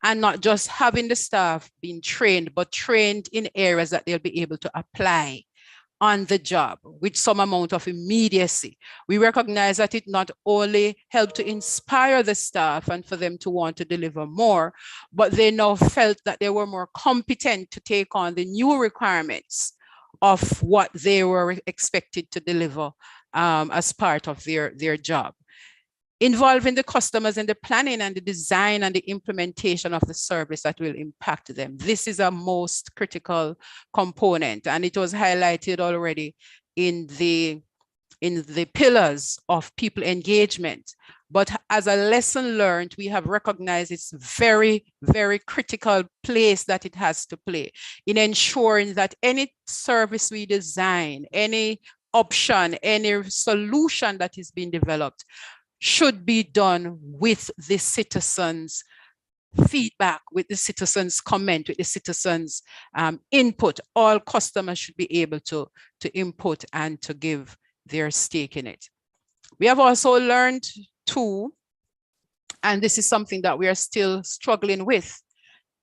And not just having the staff being trained, but trained in areas that they'll be able to apply on the job with some amount of immediacy. We recognize that it not only helped to inspire the staff and for them to want to deliver more, but they now felt that they were more competent to take on the new requirements of what they were expected to deliver as part of their job. Involving the customers in the planning and the design and the implementation of the service that will impact them. This is a most critical component, and it was highlighted already in the pillars of people engagement. But as a lesson learned, we have recognized its very, very critical place that it has to play in ensuring that any service we design, any option, any solution that is being developed should be done with the citizens' feedback, with the citizens' comment, with the citizens' input. All customers should be able to input and to give their stake in it. We have also learned too, and this is something that we are still struggling with,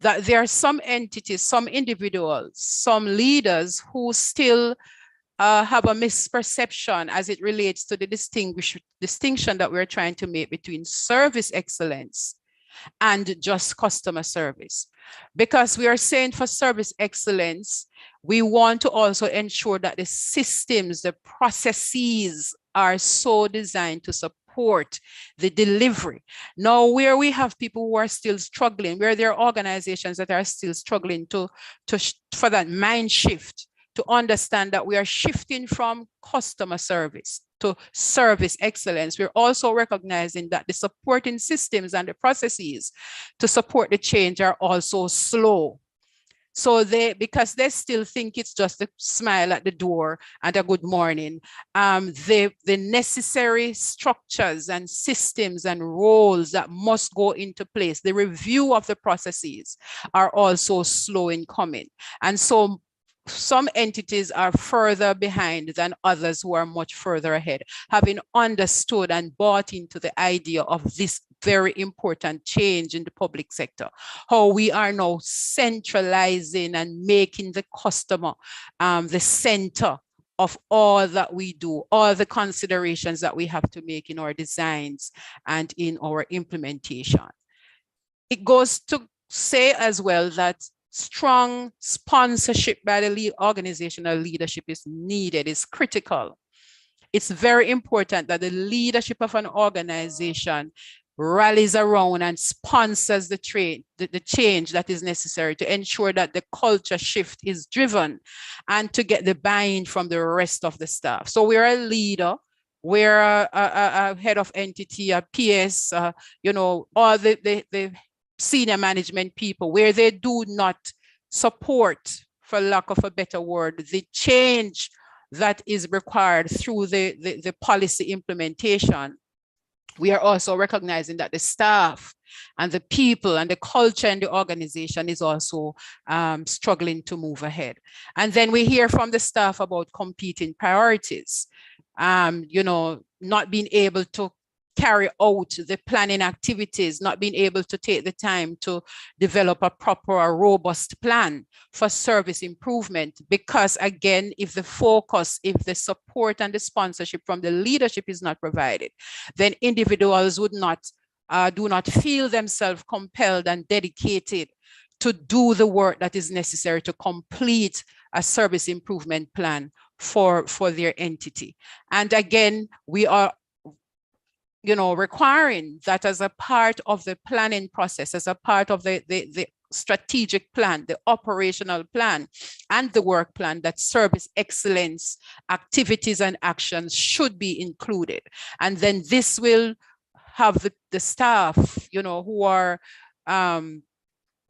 that there are some entities, some individuals, some leaders who still have a misperception as it relates to the distinction that we're trying to make between service excellence and just customer service. Because we are saying for service excellence, we want to also ensure that the systems, the processes are so designed to support the delivery. Now, where we have people who are still struggling, where there are organizations that are still struggling for that mind shift, to understand that we are shifting from customer service to service excellence. We're also recognizing that the supporting systems and the processes to support the change are also slow. So because they still think it's just a smile at the door and a good morning, the necessary structures and systems and roles that must go into place, the review of the processes are also slow in coming. And so some entities are further behind than others who are much further ahead, having understood and bought into the idea of this very important change in the public sector, how we are now centralizing and making the customer the center of all that we do, all the considerations that we have to make in our designs and in our implementation. It goes to say as well that strong sponsorship by the organizational leadership is needed, is critical. It's very important that the leadership of an organization rallies around and sponsors the change that is necessary to ensure that the culture shift is driven and to get the buy-in from the rest of the staff. So we're a leader, we're a head of entity, a PS, you know, all the senior management people, where they do not support, for lack of a better word, the change that is required through the policy implementation. We are also recognizing that the staff and the people and the culture in the organization is also struggling to move ahead. And then we hear from the staff about competing priorities, you know, not being able to carry out the planning activities, not being able to take the time to develop a proper or robust plan for service improvement. Because again, if the focus, if the support and the sponsorship from the leadership is not provided, then individuals would not, do not feel themselves compelled and dedicated to do the work that is necessary to complete a service improvement plan for their entity. And again, we are, you know, requiring that as a part of the planning process, as a part of the strategic plan, the operational plan, and the work plan, that service excellence activities and actions should be included. And then this will have the staff, you know, who are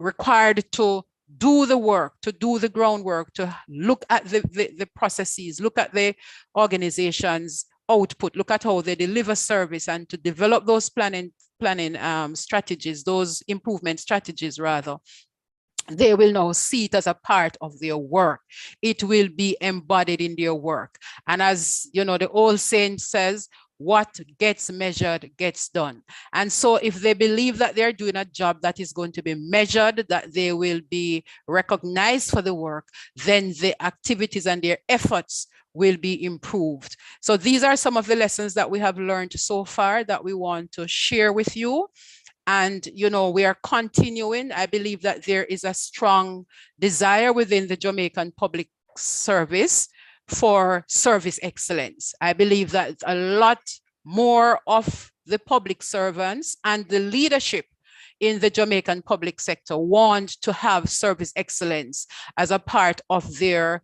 required to do the work, to do the groundwork, to look at the processes, look at the organization's output, look at how they deliver service, and to develop those planning strategies, those improvement strategies rather. They will now see it as a part of their work. It will be embodied in their work. And as you know, the old saying says, what gets measured gets done. And so if they believe that they're doing a job that is going to be measured, that they will be recognized for the work, then the activities and their efforts will be improved. So these are some of the lessons that we have learned so far that we want to share with you. And, you know, we are continuing. I believe that there is a strong desire within the Jamaican public service for service excellence. I believe that a lot more of the public servants and the leadership in the Jamaican public sector want to have service excellence as a part of their,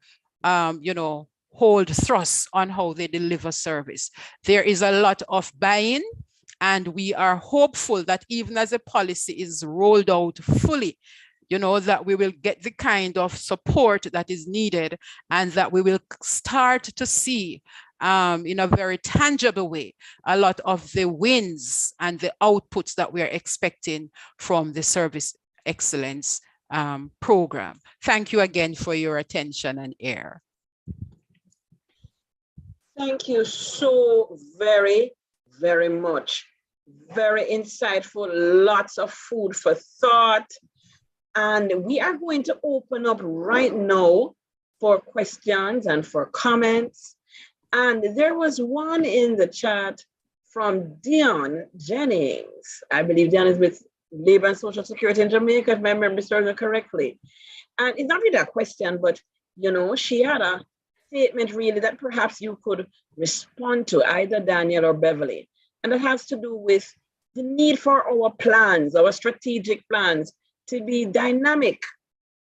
you know, hold thrust on how they deliver service. There is a lot of buy-in, and we are hopeful that even as a policy is rolled out fully, you know, that we will get the kind of support that is needed, and that we will start to see in a very tangible way a lot of the wins and the outputs that we are expecting from the service excellence program. Thank you again for your attention and ear. Thank you so very, very much. Very insightful, lots of food for thought. And we are going to open up right now for questions and for comments. And there was one in the chat from Dion Jennings. I believe Dion is with Labor and Social Security in Jamaica, if my memory serves me correctly. And it's not really a question, but you know, she had a statement really that perhaps you could respond to, either Daniel or Beverly. And that has to do with the need for our plans, our strategic plans, to be dynamic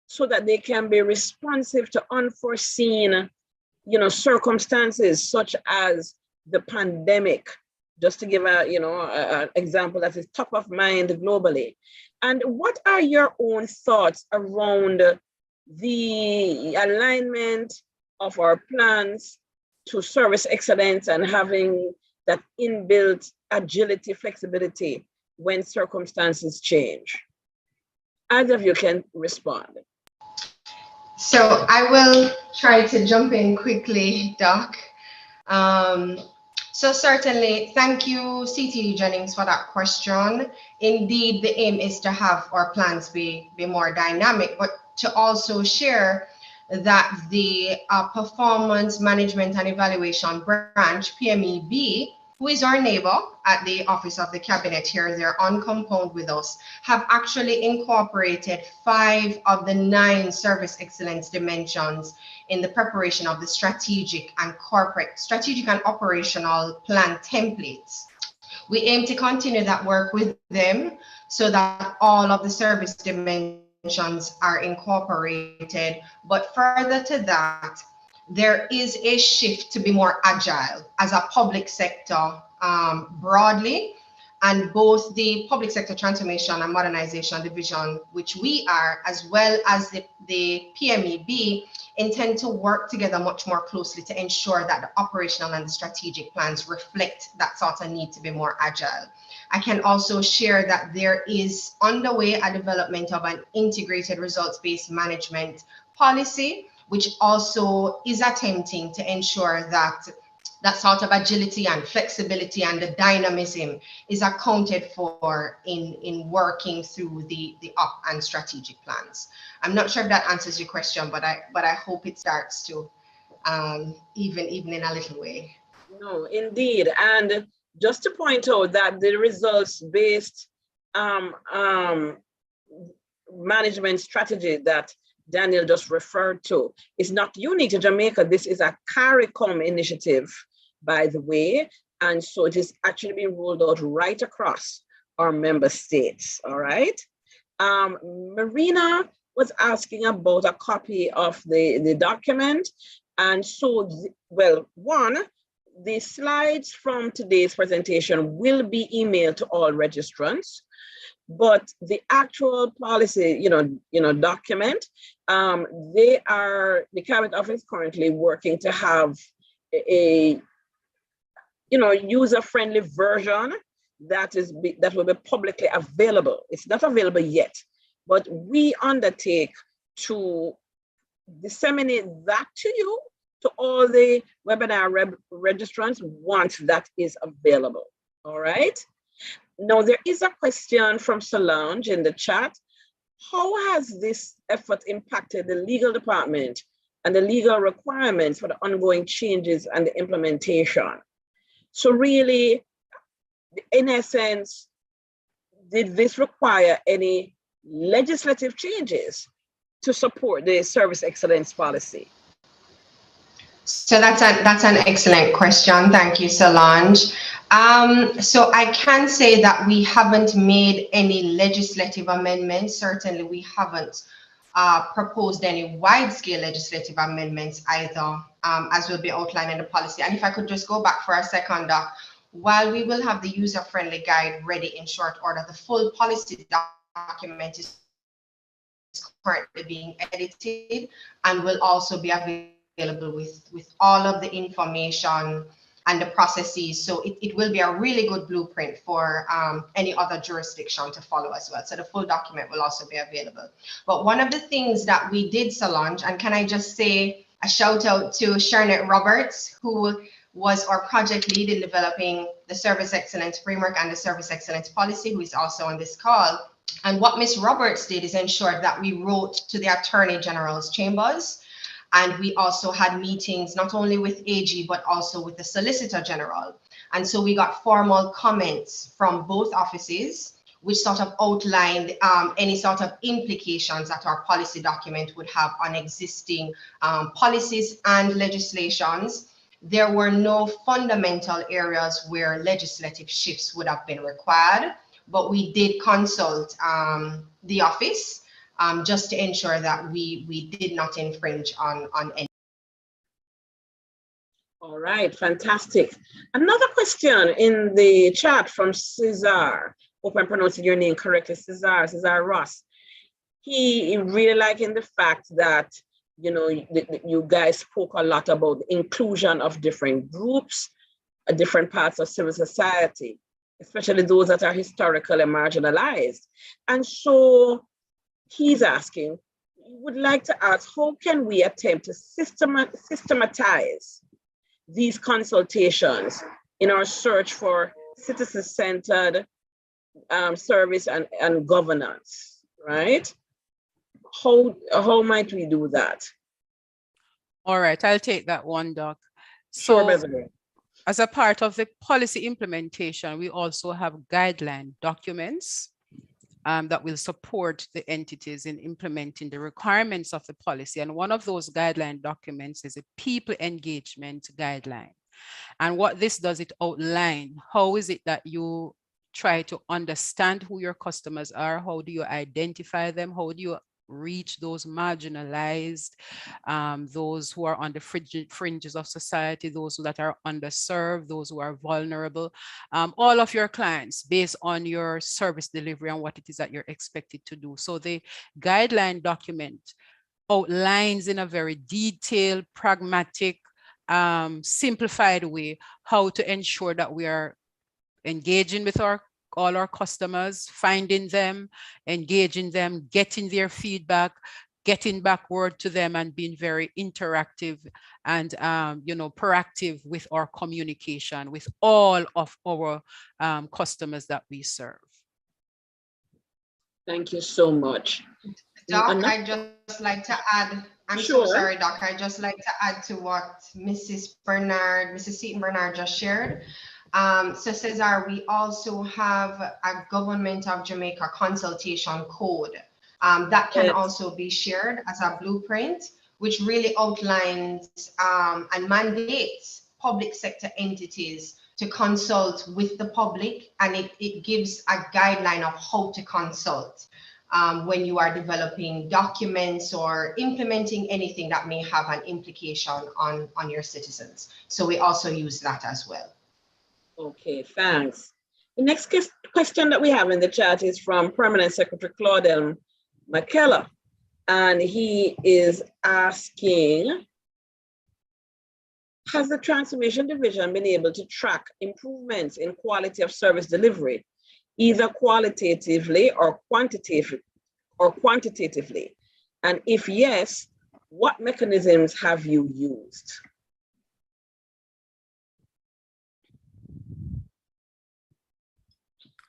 so that they can be responsive to unforeseen, you know, circumstances such as the pandemic, just to give an example that is top of mind globally. And what are your own thoughts around the alignment of our plans to service excellence and having that inbuilt agility, flexibility when circumstances change? Either of you can respond. So I will try to jump in quickly, Doc. So certainly, thank you, CT Jennings, for that question. Indeed, the aim is to have our plans be more dynamic, but to also share that the Performance Management and Evaluation Branch, PMEB, who is our neighbor at the Office of the Cabinet here, they're on compound with us, have actually incorporated 5 of the 9 service excellence dimensions in the preparation of the strategic and operational plan templates. We aim to continue that work with them so that all of the service dimensions are incorporated. But further to that, there is a shift to be more agile as a public sector broadly, and both the Public Sector Transformation and Modernization Division, which we are, as well as the PMEB, intend to work together much more closely to ensure that the operational and the strategic plans reflect that sort of need to be more agile. I can also share that there is underway a development of an integrated results-based management policy, which also is attempting to ensure that that sort of agility and flexibility and the dynamism is accounted for in working through the op and strategic plans. I'm not sure if that answers your question, but I hope it starts to even in a little way. No, indeed. And just to point out that the results-based management strategy that Daniel just referred to is not unique to Jamaica. This is a CARICOM initiative, by the way, and so it is actually being rolled out right across our member states, all right? Marina was asking about a copy of the document, and so, well, one, the slides from today's presentation will be emailed to all registrants. But the actual policy, document, the Cabinet Office currently working to have a user-friendly version that will be publicly available. It's not available yet, but we undertake to disseminate that to you, to all the webinar registrants once that is available. All right. Now, there is a question from Solange in the chat. How has this effort impacted the legal department and the legal requirements for the ongoing changes and the implementation? So really, in essence, did this require any legislative changes to support the service excellence policy? So that's an excellent question. Thank you, Solange. So I can say that we haven't made any legislative amendments. Certainly, we haven't proposed any wide-scale legislative amendments either, as will be outlined in the policy. And if I could just go back for a second, while we will have the user-friendly guide ready in short order, the full policy document is currently being edited and will also be available with all of the information and the processes. So it will be a really good blueprint for any other jurisdiction to follow as well. So the full document will also be available. But one of the things that we did, Solange, and can I just say a shout out to Sharnette Roberts, who was our project lead in developing the Service Excellence Framework and the Service Excellence Policy, who is also on this call. And what Ms. Roberts did is ensure that we wrote to the Attorney General's chambers And we also had meetings not only with AG, but also with the Solicitor General. And so we got formal comments from both offices, which sort of outlined any sort of implications that our policy document would have on existing policies and legislations. There were no fundamental areas where legislative shifts would have been required, but we did consult the office just to ensure that we did not infringe on any. All right, fantastic. Another question in the chat from Cesar. Hope I'm pronouncing your name correctly, Cesar Ross. He really liking the fact that, you know, you guys spoke a lot about the inclusion of different groups, different parts of civil society, especially those that are historically marginalized. And so he's asking, would like to ask, how can we attempt to systematize these consultations in our search for citizen-centered service and governance, right? How might we do that? All right, I'll take that one, Doc. Sure, So, Beverly. as a part of the policy implementation, we also have guideline documents that will support the entities in implementing the requirements of the policy. And one of those guideline documents is a people engagement guideline. And what this does, it outline how is it that you try to understand who your customers are, how do you identify them, how do you reach those marginalized, those who are on the fringes of society, those that are underserved, those who are vulnerable, all of your clients based on your service delivery and what it is that you're expected to do. So the guideline document outlines in a very detailed, pragmatic, simplified way how to ensure that we are engaging with all our customers, finding them, engaging them, getting their feedback, getting back word to them, and being very interactive and proactive with our communication with all of our customers that we serve. Thank you so much. Doc, I'd just like to add, I'm Sure. so sorry, Doc, I'd just like to add to what Mrs. Seaton Bernard just shared. So Cesar, we also have a Government of Jamaica consultation code that can also be shared as a blueprint, which really outlines and mandates public sector entities to consult with the public, and it gives a guideline of how to consult when you are developing documents or implementing anything that may have an implication on your citizens. So we also use that as well. Okay, thanks. The next question that we have in the chat is from Permanent Secretary Claudel McKellar, and he is asking, has the Transformation Division been able to track improvements in quality of service delivery, either qualitatively or quantitatively? And if yes, what mechanisms have you used?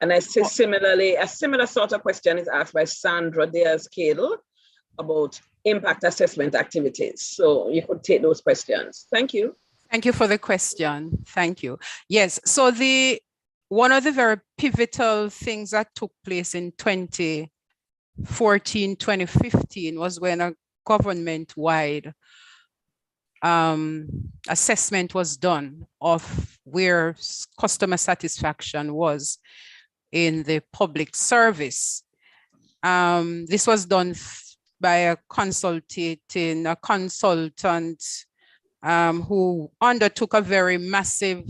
And I say similarly, a similar sort of question is asked by Sandra Diaz-Cadle about impact assessment activities. So you could take those questions. Thank you. Thank you for the question. Thank you. Yes, so one of the very pivotal things that took place in 2014, 2015 was when a government-wide assessment was done of where customer satisfaction was in the public service. This was done by a consultant who undertook a very massive,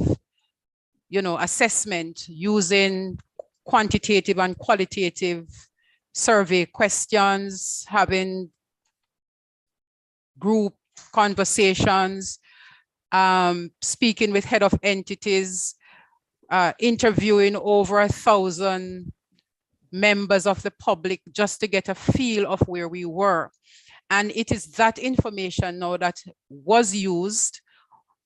assessment using quantitative and qualitative survey questions, having group conversations, speaking with head of entities, interviewing over 1,000 members of the public just to get a feel of where we were. And it is that information now that was used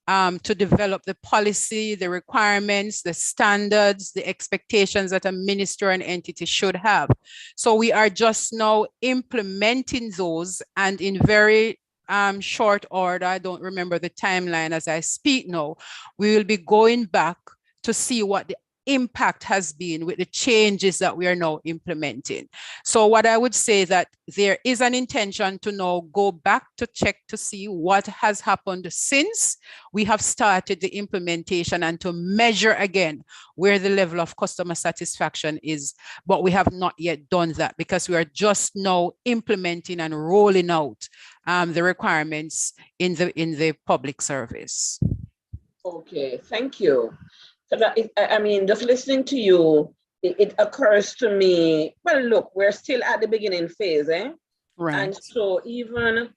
to develop the policy, the requirements, the standards, the expectations that a minister and entity should have. So we are just now implementing those, and in very short order, I don't remember the timeline as I speak now, we will be going back to see what the impact has been with the changes that we are now implementing. So what I would say that there is an intention to now go back to check to see what has happened since we have started the implementation and to measure again where the level of customer satisfaction is. But we have not yet done that because we are just now implementing and rolling out the requirements in the public service. Okay, thank you. So that I mean, just listening to you, it occurs to me, well, look, we're still at the beginning phase, eh? Right. And so even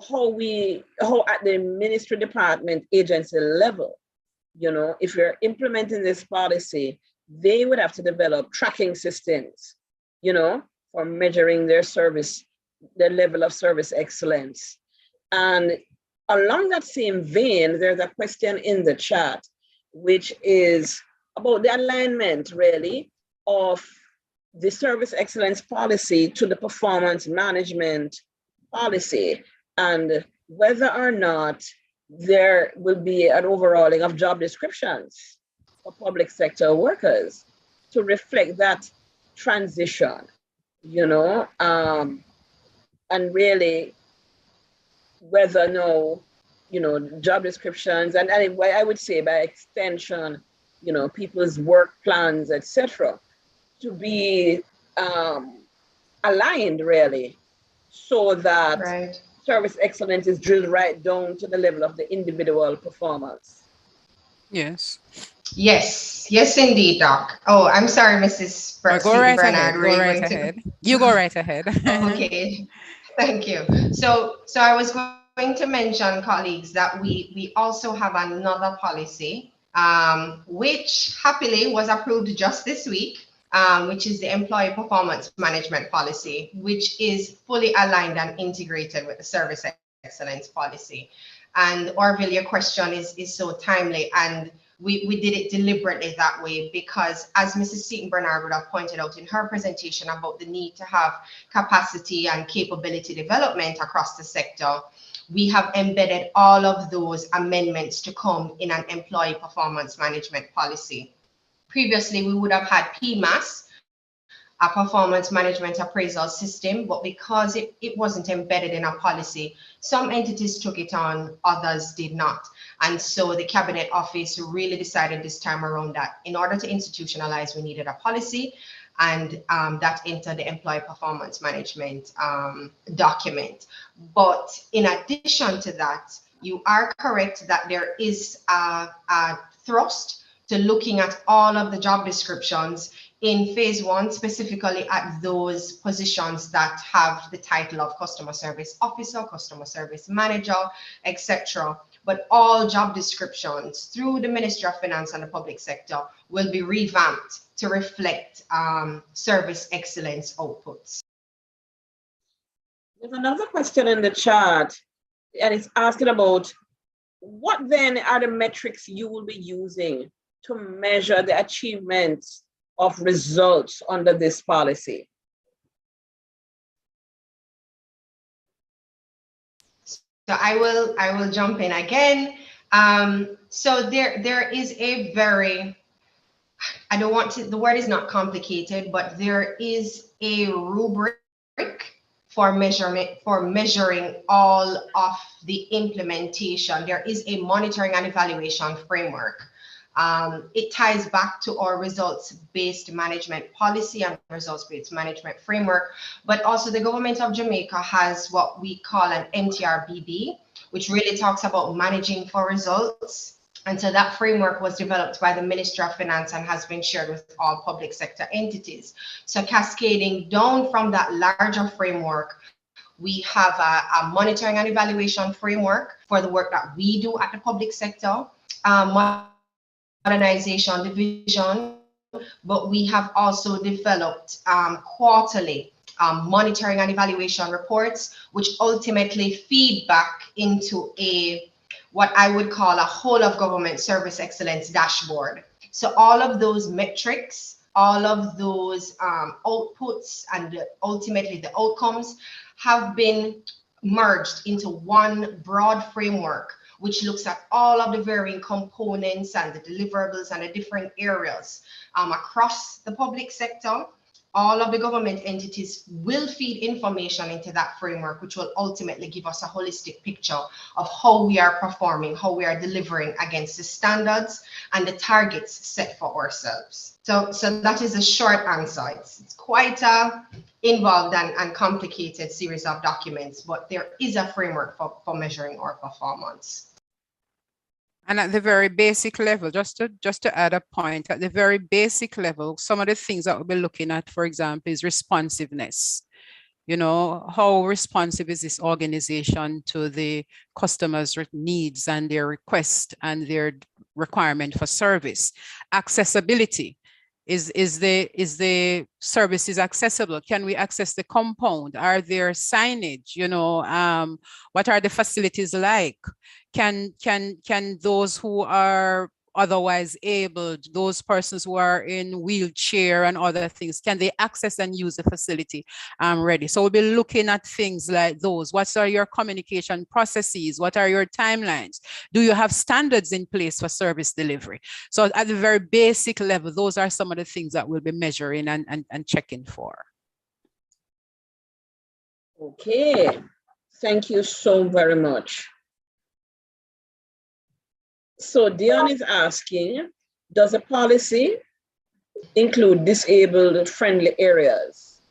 how at the ministry department agency level, if you're implementing this policy, they would have to develop tracking systems, for measuring their level of service excellence. And along that same vein, there's a question in the chat, which is about the alignment, really, of the service excellence policy to the performance management policy, and whether or not there will be an overhauling of job descriptions for public sector workers to reflect that transition, and really whether job descriptions and I would say by extension, people's work plans, etc., to be aligned really, so that service excellence is drilled right down to the level of the individual performance. Yes, indeed, Doc. Oh, I'm sorry, Mrs. Go right ahead. Go right ahead. You go right ahead. Okay, thank you. So I was going to mention, colleagues, that we also have another policy, which happily was approved just this week, which is the employee performance management policy, which is fully aligned and integrated with the service excellence policy. And Orville, your question is so timely, and we did it deliberately that way because, as Mrs. Seaton Bernard would have pointed out in her presentation about the need to have capacity and capability development across the sector, we have embedded all of those amendments to come in an employee performance management policy. Previously, we would have had PMAS, a performance management appraisal system, but because it wasn't embedded in our policy, some entities took it on, others did not. And so the Cabinet Office really decided this time around that in order to institutionalize, we needed a policy, and that entered the employee performance management document. But in addition to that, you are correct that there is a thrust to looking at all of the job descriptions in phase one, specifically at those positions that have the title of customer service officer, customer service manager, etc. But all job descriptions through the Ministry of Finance and the public sector will be revamped to reflect service excellence outputs. There's another question in the chat, and it's asking about what then are the metrics you will be using to measure the achievements of results under this policy? So I will jump in again. So there is a very, I don't want to, the word is not complicated, but there is a rubric for measuring all of the implementation. There is a monitoring and evaluation framework. It ties back to our results-based management policy and results-based management framework, but also the government of Jamaica has what we call an MTRBB, which really talks about managing for results. And so that framework was developed by the Ministry of Finance and has been shared with all public sector entities. So cascading down from that larger framework, we have a monitoring and evaluation framework for the work that we do at the public sector. Modernization division, but we have also developed quarterly monitoring and evaluation reports, which ultimately feed back into what I would call a whole of government service excellence dashboard. So all of those metrics, all of those outputs, and ultimately the outcomes have been merged into one broad framework, which looks at all of the varying components and the deliverables and the different areas across the public sector. All of the government entities will feed information into that framework, which will ultimately give us a holistic picture of how we are performing, how we are delivering against the standards and the targets set for ourselves. So that is a short answer. It's quite a involved and complicated series of documents, but there is a framework for measuring our performance. And at the very basic level, just to add a point, at the very basic level, some of the things that we'll be looking at, for example, is responsiveness. You know, how responsive is this organization to the customers' needs and their request and their requirement for service? Accessibility. Is the services accessible? Can we access the compound? Are there signage? You know, what are the facilities like? Can those who are otherwise able, those persons who are in wheelchair and other things, can they access and use the facility ready? So we'll be looking at things like those. What are your communication processes? What are your timelines? Do you have standards in place for service delivery? So at the very basic level, those are some of the things that we'll be measuring and checking for. Okay, thank you so very much. So Dion is asking, does a policy include disabled friendly areas?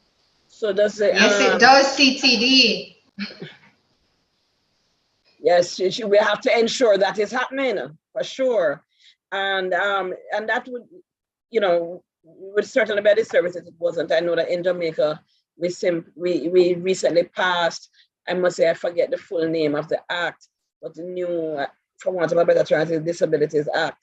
So does it? Yes, it does, CTD. Yes, we have to ensure that is happening for sure. And that would, you know, would certainly be a disservice if it wasn't. I know that in Jamaica, we recently passed, I must say, I forget the full name of the act, but the new, for want of a better term, Disabilities Act,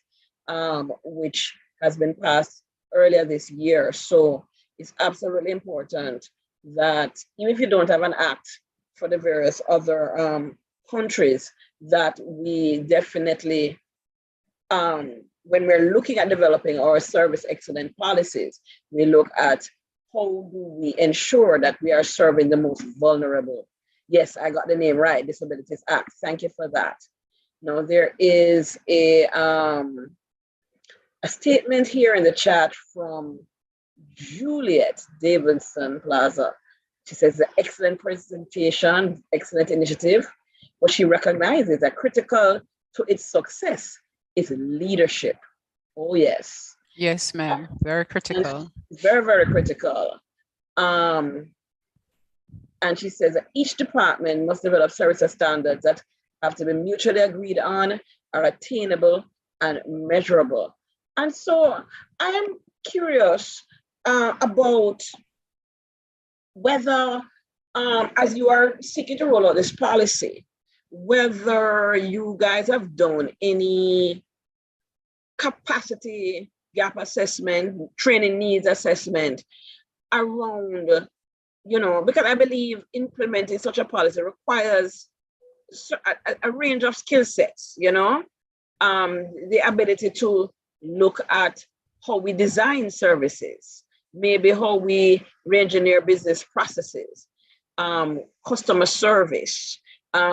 which has been passed earlier this year. So it's absolutely important that even if you don't have an act for the various other countries, that we definitely, when we're looking at developing our service excellence policies, we look at how do we ensure that we are serving the most vulnerable. Yes, I got the name right, Disabilities Act. Thank you for that. Now, there is a statement here in the chat from Juliet Davidson Plaza. She says, the excellent presentation, excellent initiative. What she recognizes that critical to its success is leadership. Oh, yes. Yes, ma'am. Very critical. Very, very critical. And she says that each department must develop service standards that have to be mutually agreed on, are attainable and measurable. And so I am curious about whether, as you are seeking to roll out this policy, whether you guys have done any capacity gap assessment, training needs assessment around, you know, because I believe implementing such a policy requires a range of skill sets, you know, the ability to look at how we design services, maybe how we re-engineer business processes, customer service,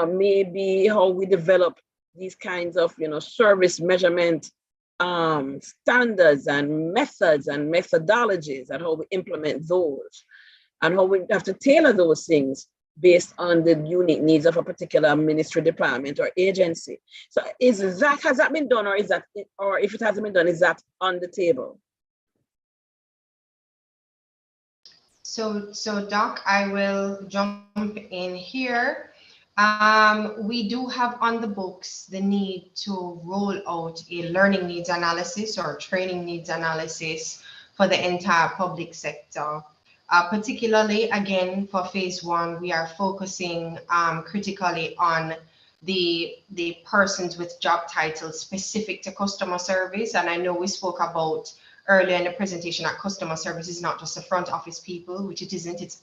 maybe how we develop these kinds of, you know, service measurement standards and methods and methodologies, and how we implement those, and how we have to tailor those things based on the unique needs of a particular ministry, department, or agency. So has that been done, or or if it hasn't been done, is that on the table? So Doc, I will jump in here. We do have on the books the need to roll out a learning needs analysis or training needs analysis for the entire public sector. Particularly, again, for phase one, we are focusing critically on the persons with job titles specific to customer service. And I know we spoke about earlier in the presentation that customer service is not just the front office people, which it isn't, it's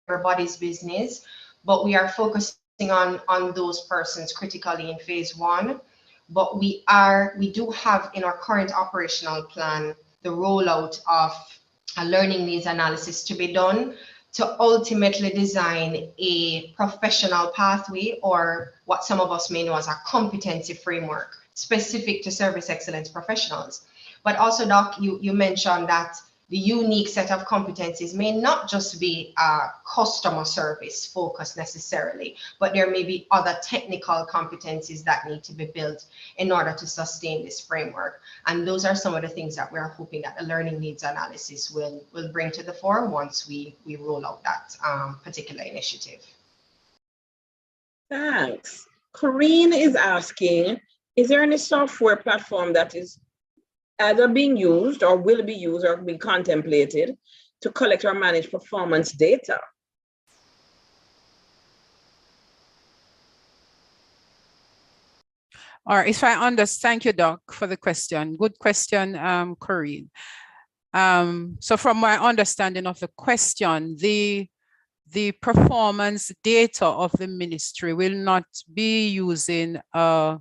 everybody's business, but we are focusing on those persons critically in phase one. But we do have in our current operational plan the rollout of a learning needs analysis to be done to ultimately design a professional pathway, or what some of us may know as a competency framework specific to service excellence professionals. But also, Doc, you mentioned that the unique set of competencies may not just be customer service focused necessarily, but there may be other technical competencies that need to be built in order to sustain this framework. And those are some of the things that we're hoping that the learning needs analysis will bring to the fore once we roll out that particular initiative. Thanks. Corinne is asking, is there any software platform that is either being used or will be used or being contemplated to collect or manage performance data? Or if I understand, thank you, Doc, for the question. Good question, Corinne. So from my understanding of the question, the performance data of the ministry will not be using a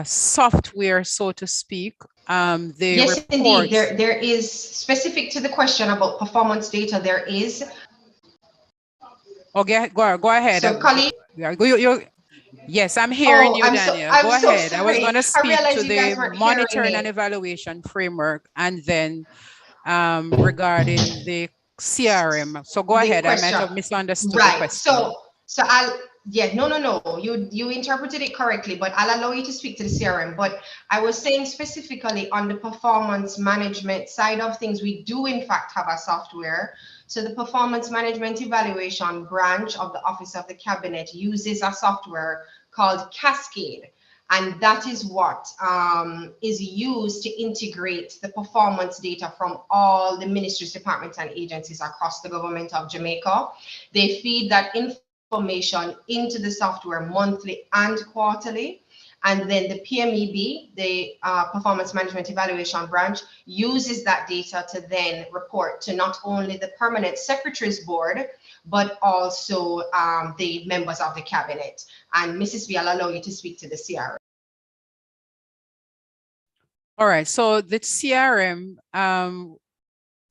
software, so to speak. Yes, indeed. There is, specific to the question about performance data, there is. Okay, go ahead. So, Kali. Yes, I'm hearing you, Daniel. Go ahead. Sorry. I was going to speak to the monitoring and me. evaluation framework, and then regarding the CRM. So go ahead. I might have misunderstood the question. So no. You interpreted it correctly, but I'll allow you to speak to the CRM. But I was saying specifically on the performance management side of things, we do in fact have a software. So the performance management evaluation branch of the Office of the Cabinet uses a software called Cascade. And that is what is used to integrate the performance data from all the ministries, departments, and agencies across the government of Jamaica. They feed that information into the software monthly and quarterly. And then the PMEB, the Performance Management Evaluation Branch, uses that data to then report to not only the Permanent Secretaries Board, but also the members of the cabinet. And Mrs. B, I'll allow you to speak to the CRM. All right, so the CRM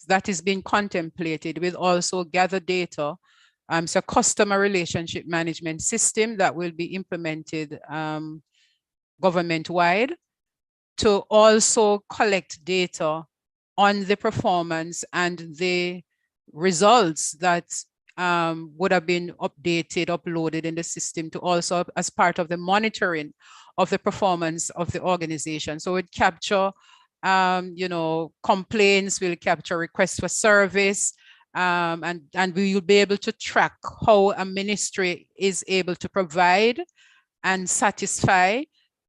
that is being contemplated will also gather data. So customer relationship management system that will be implemented government-wide to also collect data on the performance and the results that would have been uploaded in the system, to also as part of the monitoring of the performance of the organization. So it capture, complaints, will capture requests for service, and we will be able to track how a ministry is able to provide and satisfy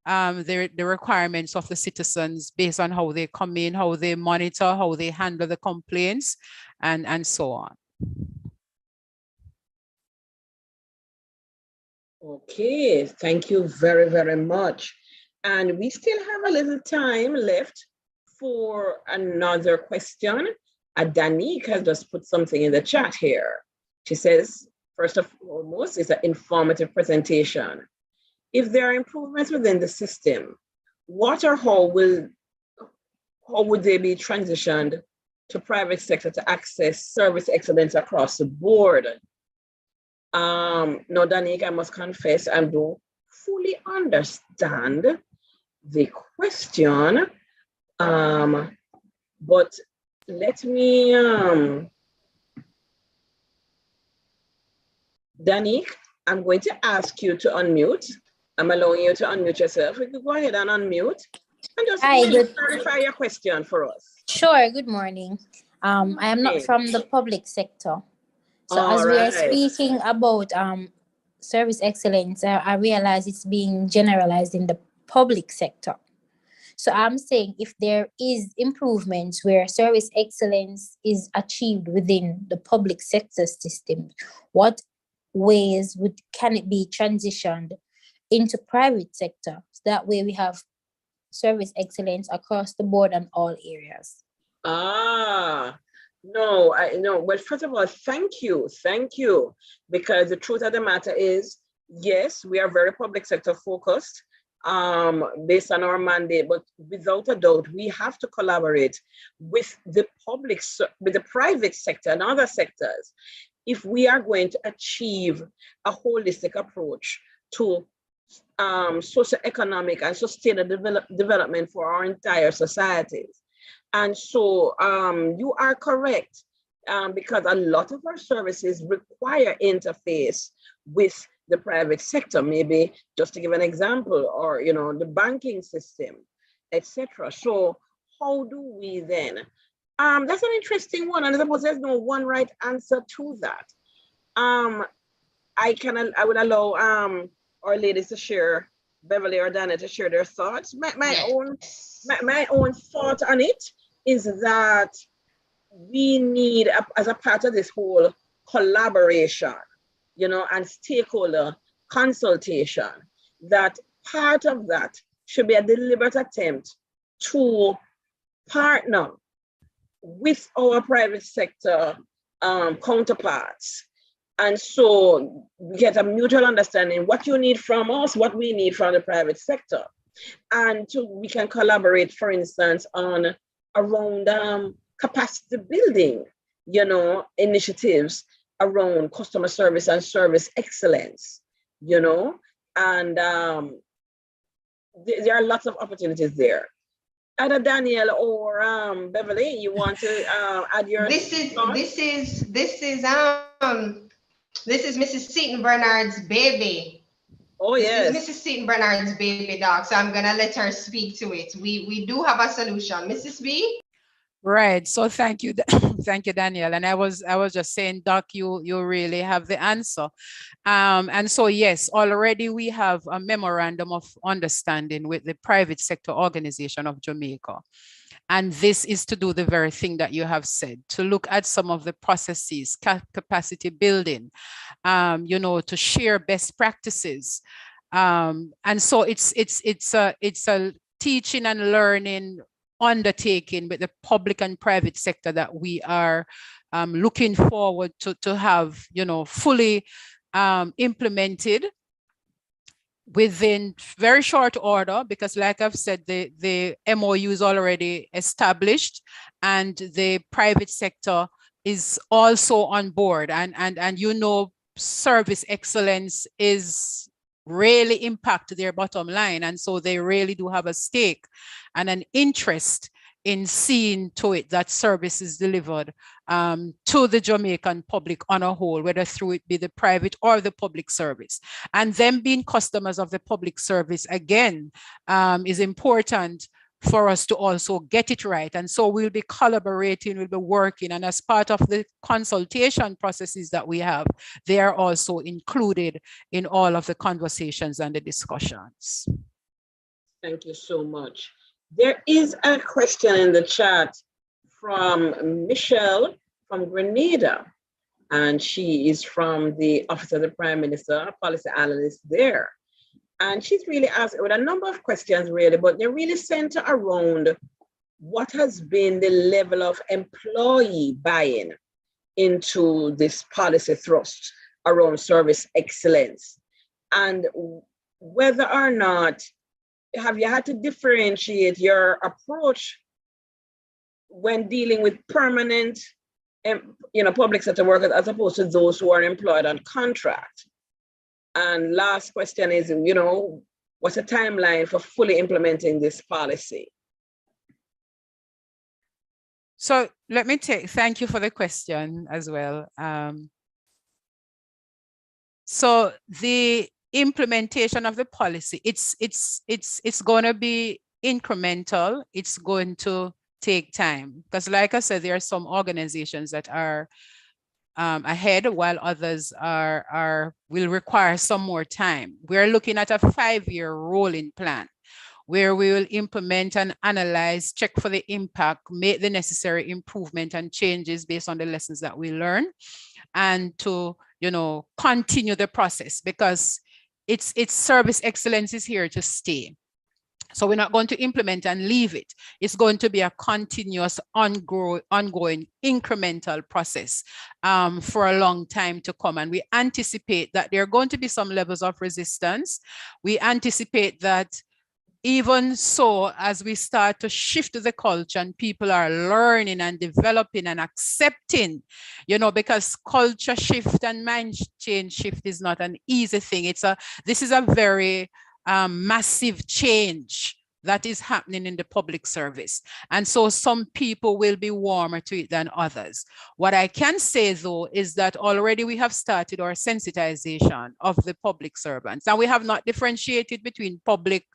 the requirements of the citizens based on how they come in, how they monitor, how they handle the complaints, and so on. Okay, thank you very, very much. And we still have a little time left for another question. Danique has just put something in the chat here. She says, first and foremost, it's an informative presentation. If there are improvements within the system, what or how would they be transitioned to private sector to access service excellence across the board? No, Danique, I must confess, I don't fully understand the question, but let me, Danique, I'm going to ask you to unmute. I'm allowing you to unmute yourself. You can go ahead and unmute and just clarify your question for us. Sure, good morning. I am not from the public sector. So as we are speaking about service excellence, I realize it's being generalized in the public sector. So I'm saying if there is improvements where service excellence is achieved within the public sector system, what ways can it be transitioned into private sector? So that way we have service excellence across the board and all areas. No, well, first of all, thank you, because the truth of the matter is, yes, we are very public sector focused, based on our mandate, but without a doubt, we have to collaborate with the with the private sector and other sectors if we are going to achieve a holistic approach to socioeconomic and sustainable development for our entire societies. And so you are correct, because a lot of our services require interface with the private sector, maybe just to give an example, or the banking system, etc. So how do we then? That's an interesting one, and I suppose there's no one right answer to that. I would allow our ladies to share, Beverly or Dana, to share their thoughts. My own thought on it is that we need, as a part of this whole collaboration, and stakeholder consultation, that part of that should be a deliberate attempt to partner with our private sector counterparts. And so we get a mutual understanding, what you need from us, what we need from the private sector. And we can collaborate, for instance, around capacity building, initiatives around customer service and service excellence, and there are lots of opportunities there. Either Daniel or Beverly, you want to add your This is Mrs. Seaton Bernard's baby. Oh, yes. This is Mrs. Seaton Bernard's baby, dog. So I'm gonna let her speak to it. We do have a solution. Mrs. B? Right. So thank you. Thank you, Danielle. And I was just saying, Doc, you really have the answer. And so, yes, already we have a memorandum of understanding with the private sector organization of Jamaica. And this is to do the very thing that you have said, to look at some of the processes, capacity building, to share best practices. And so it's a teaching and learning undertaking with the public and private sector that we are looking forward to have, fully implemented within very short order, because like I've said, the MOU is already established and the private sector is also on board, and service excellence is really impact their bottom line. And so they really do have a stake and an interest in seeing to it that service is delivered to the Jamaican public on a whole, whether through it be the private or the public service. And them being customers of the public service, again, is important for us to also get it right. And so we'll be collaborating, we'll be working, and as part of the consultation processes that we have, they are also included in all of the conversations and the discussions. Thank you so much. There is a question in the chat from Michelle from Grenada, and she is from the Office of the Prime Minister, a policy analyst there. And she's really asked with a number of questions, really, but they're really centered around what has been the level of employee buy-in into this policy thrust around service excellence, and whether or not have you had to differentiate your approach when dealing with permanent, public sector workers as opposed to those who are employed on contract? And last question is, what's the timeline for fully implementing this policy? So let me thank you for the question as well. So the implementation of the policy, it's going to be incremental. It's going to take time, because like I said, there are some organizations that are ahead, while others will require some more time. We're looking at a 5-year rolling plan where we will implement and analyze, check for the impact, make the necessary improvement and changes based on the lessons that we learn, and to continue the process, because it's service excellence is here to stay. So we're not going to implement and leave it. It's going to be a continuous, ongoing, incremental process for a long time to come. And we anticipate that there are going to be some levels of resistance. We anticipate that even so, as we start to shift the culture and people are learning and developing and accepting, you know, because culture shift and mind change shift is not an easy thing. This is a very massive change that is happening in the public service. And so some people will be warmer to it than others. What I can say though, is that already we have started our sensitization of the public servants. And we have not differentiated between public,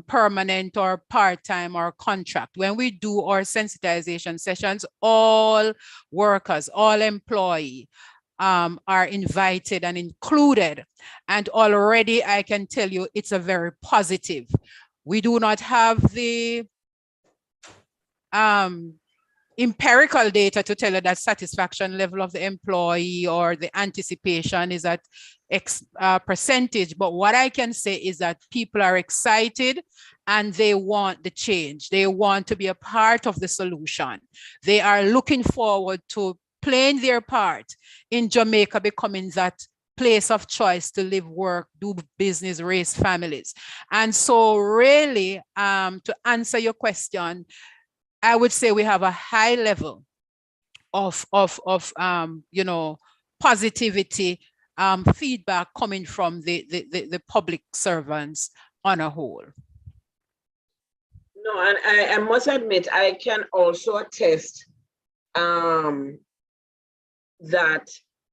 permanent or part-time or contract. When we do our sensitization sessions, all workers, all employees, are invited and included. And already I can tell you it's a very positive. We do not have the empirical data to tell you that satisfaction level of the employee or the anticipation is at X percentage. But what I can say is that people are excited and they want the change. They want to be a part of the solution. They are looking forward to playing their part in Jamaica becoming that place of choice to live, work, do business, raise families. And so really, to answer your question, I would say we have a high level of you know, positivity, feedback coming from the public servants on a whole. No, and I must admit, I can also attest that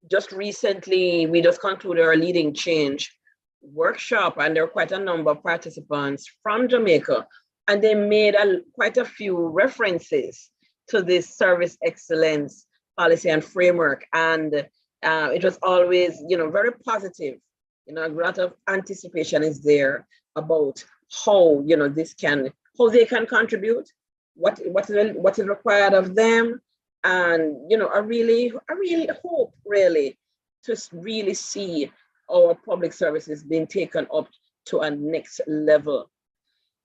just recently, we just concluded our Leading Change workshop, and there were quite a number of participants from Jamaica, and they made quite a few references to this service excellence policy and framework. And it was always, you know, very positive. You know, a lot of anticipation is there about how, you know, how they can contribute, what is required of them. And, you know, I really hope really to really see our public services being taken up to a next level.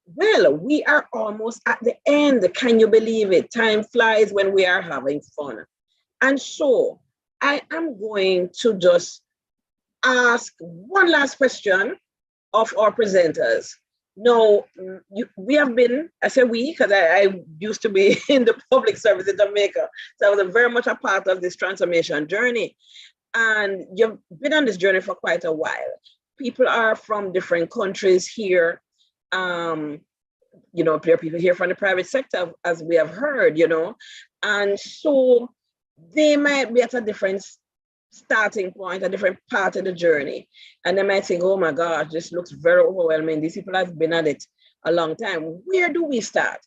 Well, we are almost at the end. Can you believe it? Time flies when we are having fun. And so I am going to just ask one last question of our presenters. No, we have been, I say we, because I used to be in the public service in Jamaica. So I was very much a part of this transformation journey. And you've been on this journey for quite a while. People are from different countries here. You know, there are people here from the private sector, as we have heard, you know. And so they might be at a different starting point, a different part of the journey. And they might think, oh my gosh, this looks very overwhelming. These people have been at it a long time. Where do we start?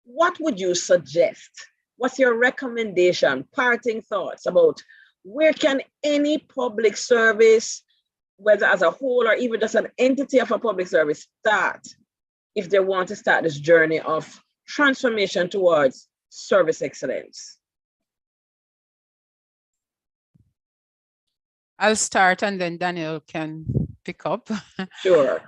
What would you suggest? What's your recommendation, parting thoughts about where can any public service, whether as a whole or even just an entity of a public service, start if they want to start this journey of transformation towards service excellence? I'll start and then Daniel can pick up. Sure.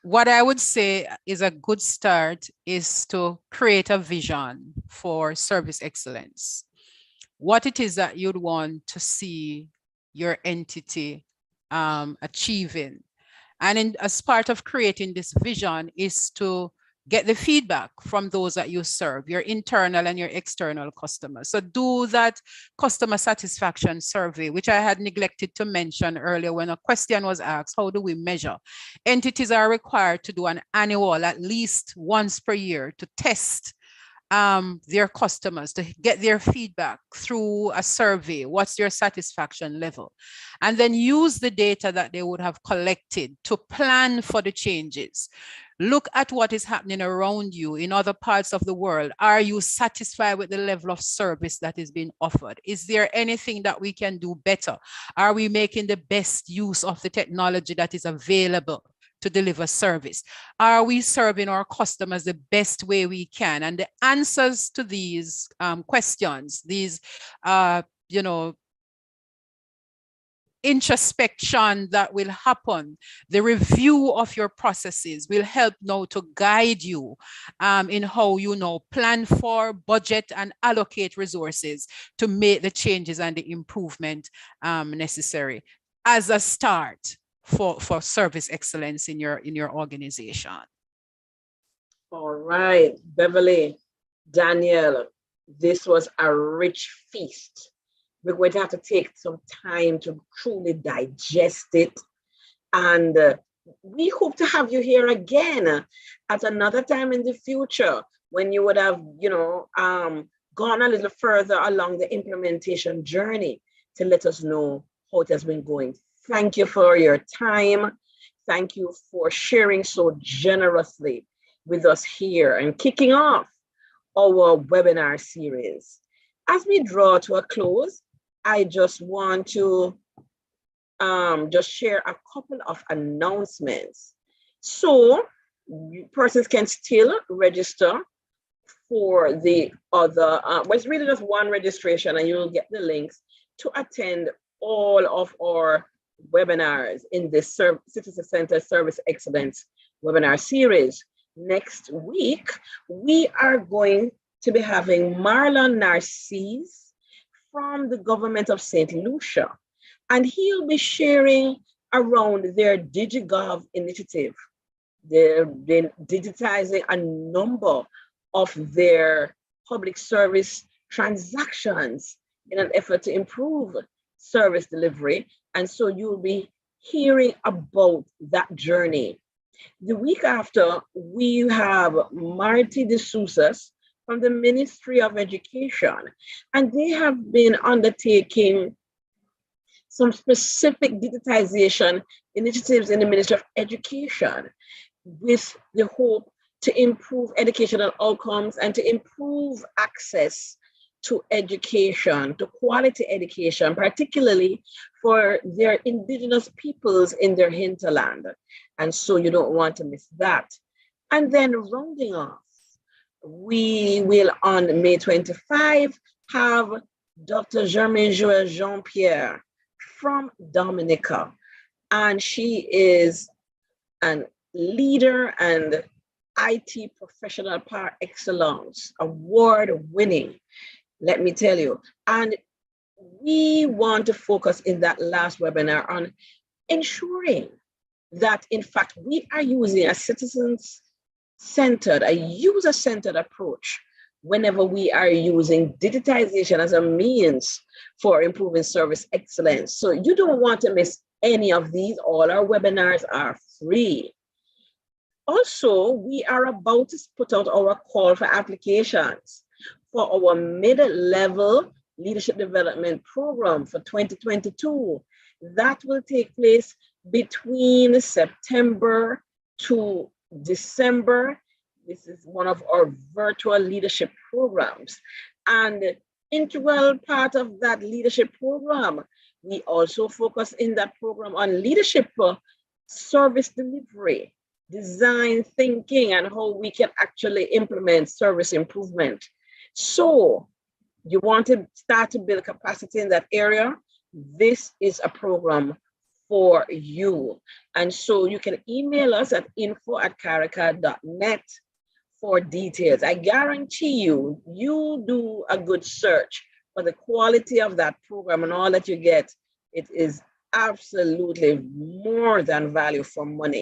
What I would say is a good start is to create a vision for service excellence. What it is that you'd want to see your entity achieving. And as part of creating this vision is to get the feedback from those that you serve, your internal and your external customers. So do that customer satisfaction survey, which I had neglected to mention earlier when a question was asked, how do we measure? Entities are required to do an annual, at least once per year, to test their customers, to get their feedback through a survey. What's their satisfaction level? And then use the data that they would have collected to plan for the changes. Look at what is happening around you in other parts of the world. Are you satisfied with the level of service that is being offered? Is there anything that we can do better? Are we making the best use of the technology that is available to deliver service? Are we serving our customers the best way we can? And the answers to these questions, these, you know, introspection that will happen, the review of your processes will help now to guide you in how you know plan for, budget, and allocate resources to make the changes and the improvement necessary as a start for service excellence in your organization. All right, Beverly, Daniel, this was a rich feast. We're going to have to take some time to truly digest it. And we hope to have you here again at another time in the future when you would have, gone a little further along the implementation journey to let us know how it has been going. Thank you for your time. Thank you for sharing so generously with us here and kicking off our webinar series. As we draw to a close, I just want to just share a couple of announcements. So persons can still register for the other, it's really just one registration and you'll get the links to attend all of our webinars in this Citizen Center Service Excellence webinar series. Next week, we are going to be having Marlon Narcisse from the government of St. Lucia, and he'll be sharing around their DigiGov initiative. They're digitizing a number of their public service transactions in an effort to improve service delivery. And so you'll be hearing about that journey. The week after, we have Marty de Sousa from the Ministry of Education, and they have been undertaking some specific digitization initiatives in the Ministry of Education with the hope to improve educational outcomes and to improve access to education, to quality education, particularly for their indigenous peoples in their hinterland. And so you don't want to miss that. And then rounding off, we will on May 25 have Dr. Germaine Joël Jean-Pierre from Dominica. And she is a leader and IT professional par excellence, award-winning, let me tell you. And we want to focus in that last webinar on ensuring that, in fact, we are using a citizens-centered, a user-centered approach whenever we are using digitization as a means for improving service excellence. So you don't want to miss any of these. All our webinars are free. Also, we are about to put out our call for applications for our mid-level leadership development program for 2022. That will take place between September to December. This is one of our virtual leadership programs. And integral part of that leadership program, we also focus in that program on leadership for service delivery, design thinking, and how we can actually implement service improvement. So you want to start to build capacity in that area, this is a program for you. And so you can email us at info@caricad.net for details. I guarantee you, you do a good search for the quality of that program and all that you get, it is absolutely more than value for money.